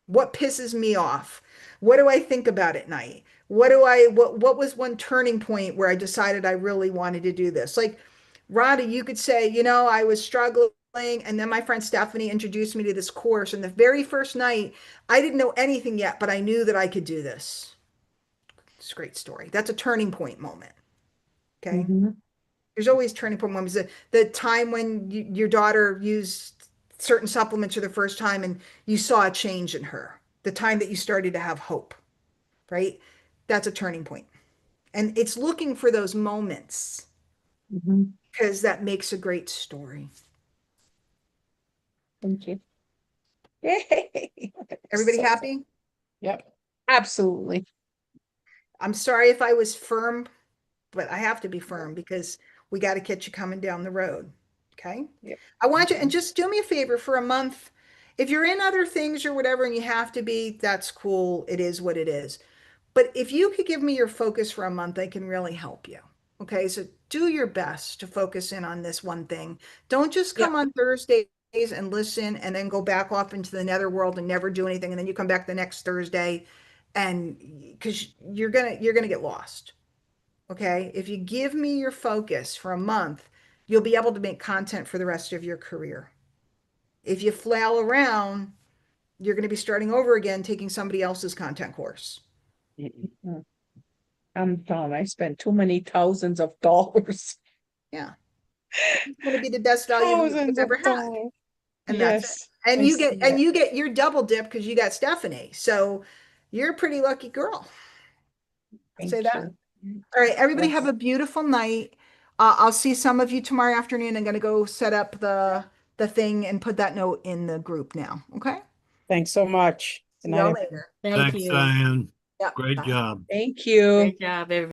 What pisses me off? What do I think about at night? What was one turning point where I decided I really wanted to do this? Like, Rhonda, you could say, I was struggling, and then my friend Stephanie introduced me to this course. And the very first night, I didn't know anything yet, but I knew that I could do this. It's a great story. That's a turning point moment. Okay. Mhm. There's always turning point moments. The time when your daughter used certain supplements for the first time and you saw a change in her, the time that you started to have hope, right? That's a turning point. And it's looking for those moments Mhm. because that makes a great story. Thank you. Yay. Everybody So- happy? Yep. Absolutely. I'm sorry if I was firm, but I have to be firm because we got to catch you coming down the road. Okay. Yep. I want you, and just do me a favor for a month. If you're in other things or whatever and you have to be, that's cool. It is what it is. But if you could give me your focus for a month, I can really help you. Okay. So do your best to focus in on this one thing. Don't just come on Thursdays and listen and then go back off into the netherworld and never do anything. And then you come back the next Thursday and because you're gonna get lost. Okay. If you give me your focus for a month, you'll be able to make content for the rest of your career. If you flail around, you're going to be starting over again, taking somebody else's content course. I'm done. I spent too many thousands of dollars. Yeah. It's going to be the best value you've Thousands of ever had. dollars. And that's it. Yes. And I you see get that. your double dip because you got Stephanie. So you're a pretty lucky girl. Thank Say that. you. All right, everybody Yes. have a beautiful night. I'll see some of you tomorrow afternoon. I'm going to go set up the thing and put that note in the group now. Okay. Thanks so much. See Good y'all night. later. Thank Thanks, you. Diane. Yep. Great Bye. job. Thank you. Great job, everybody.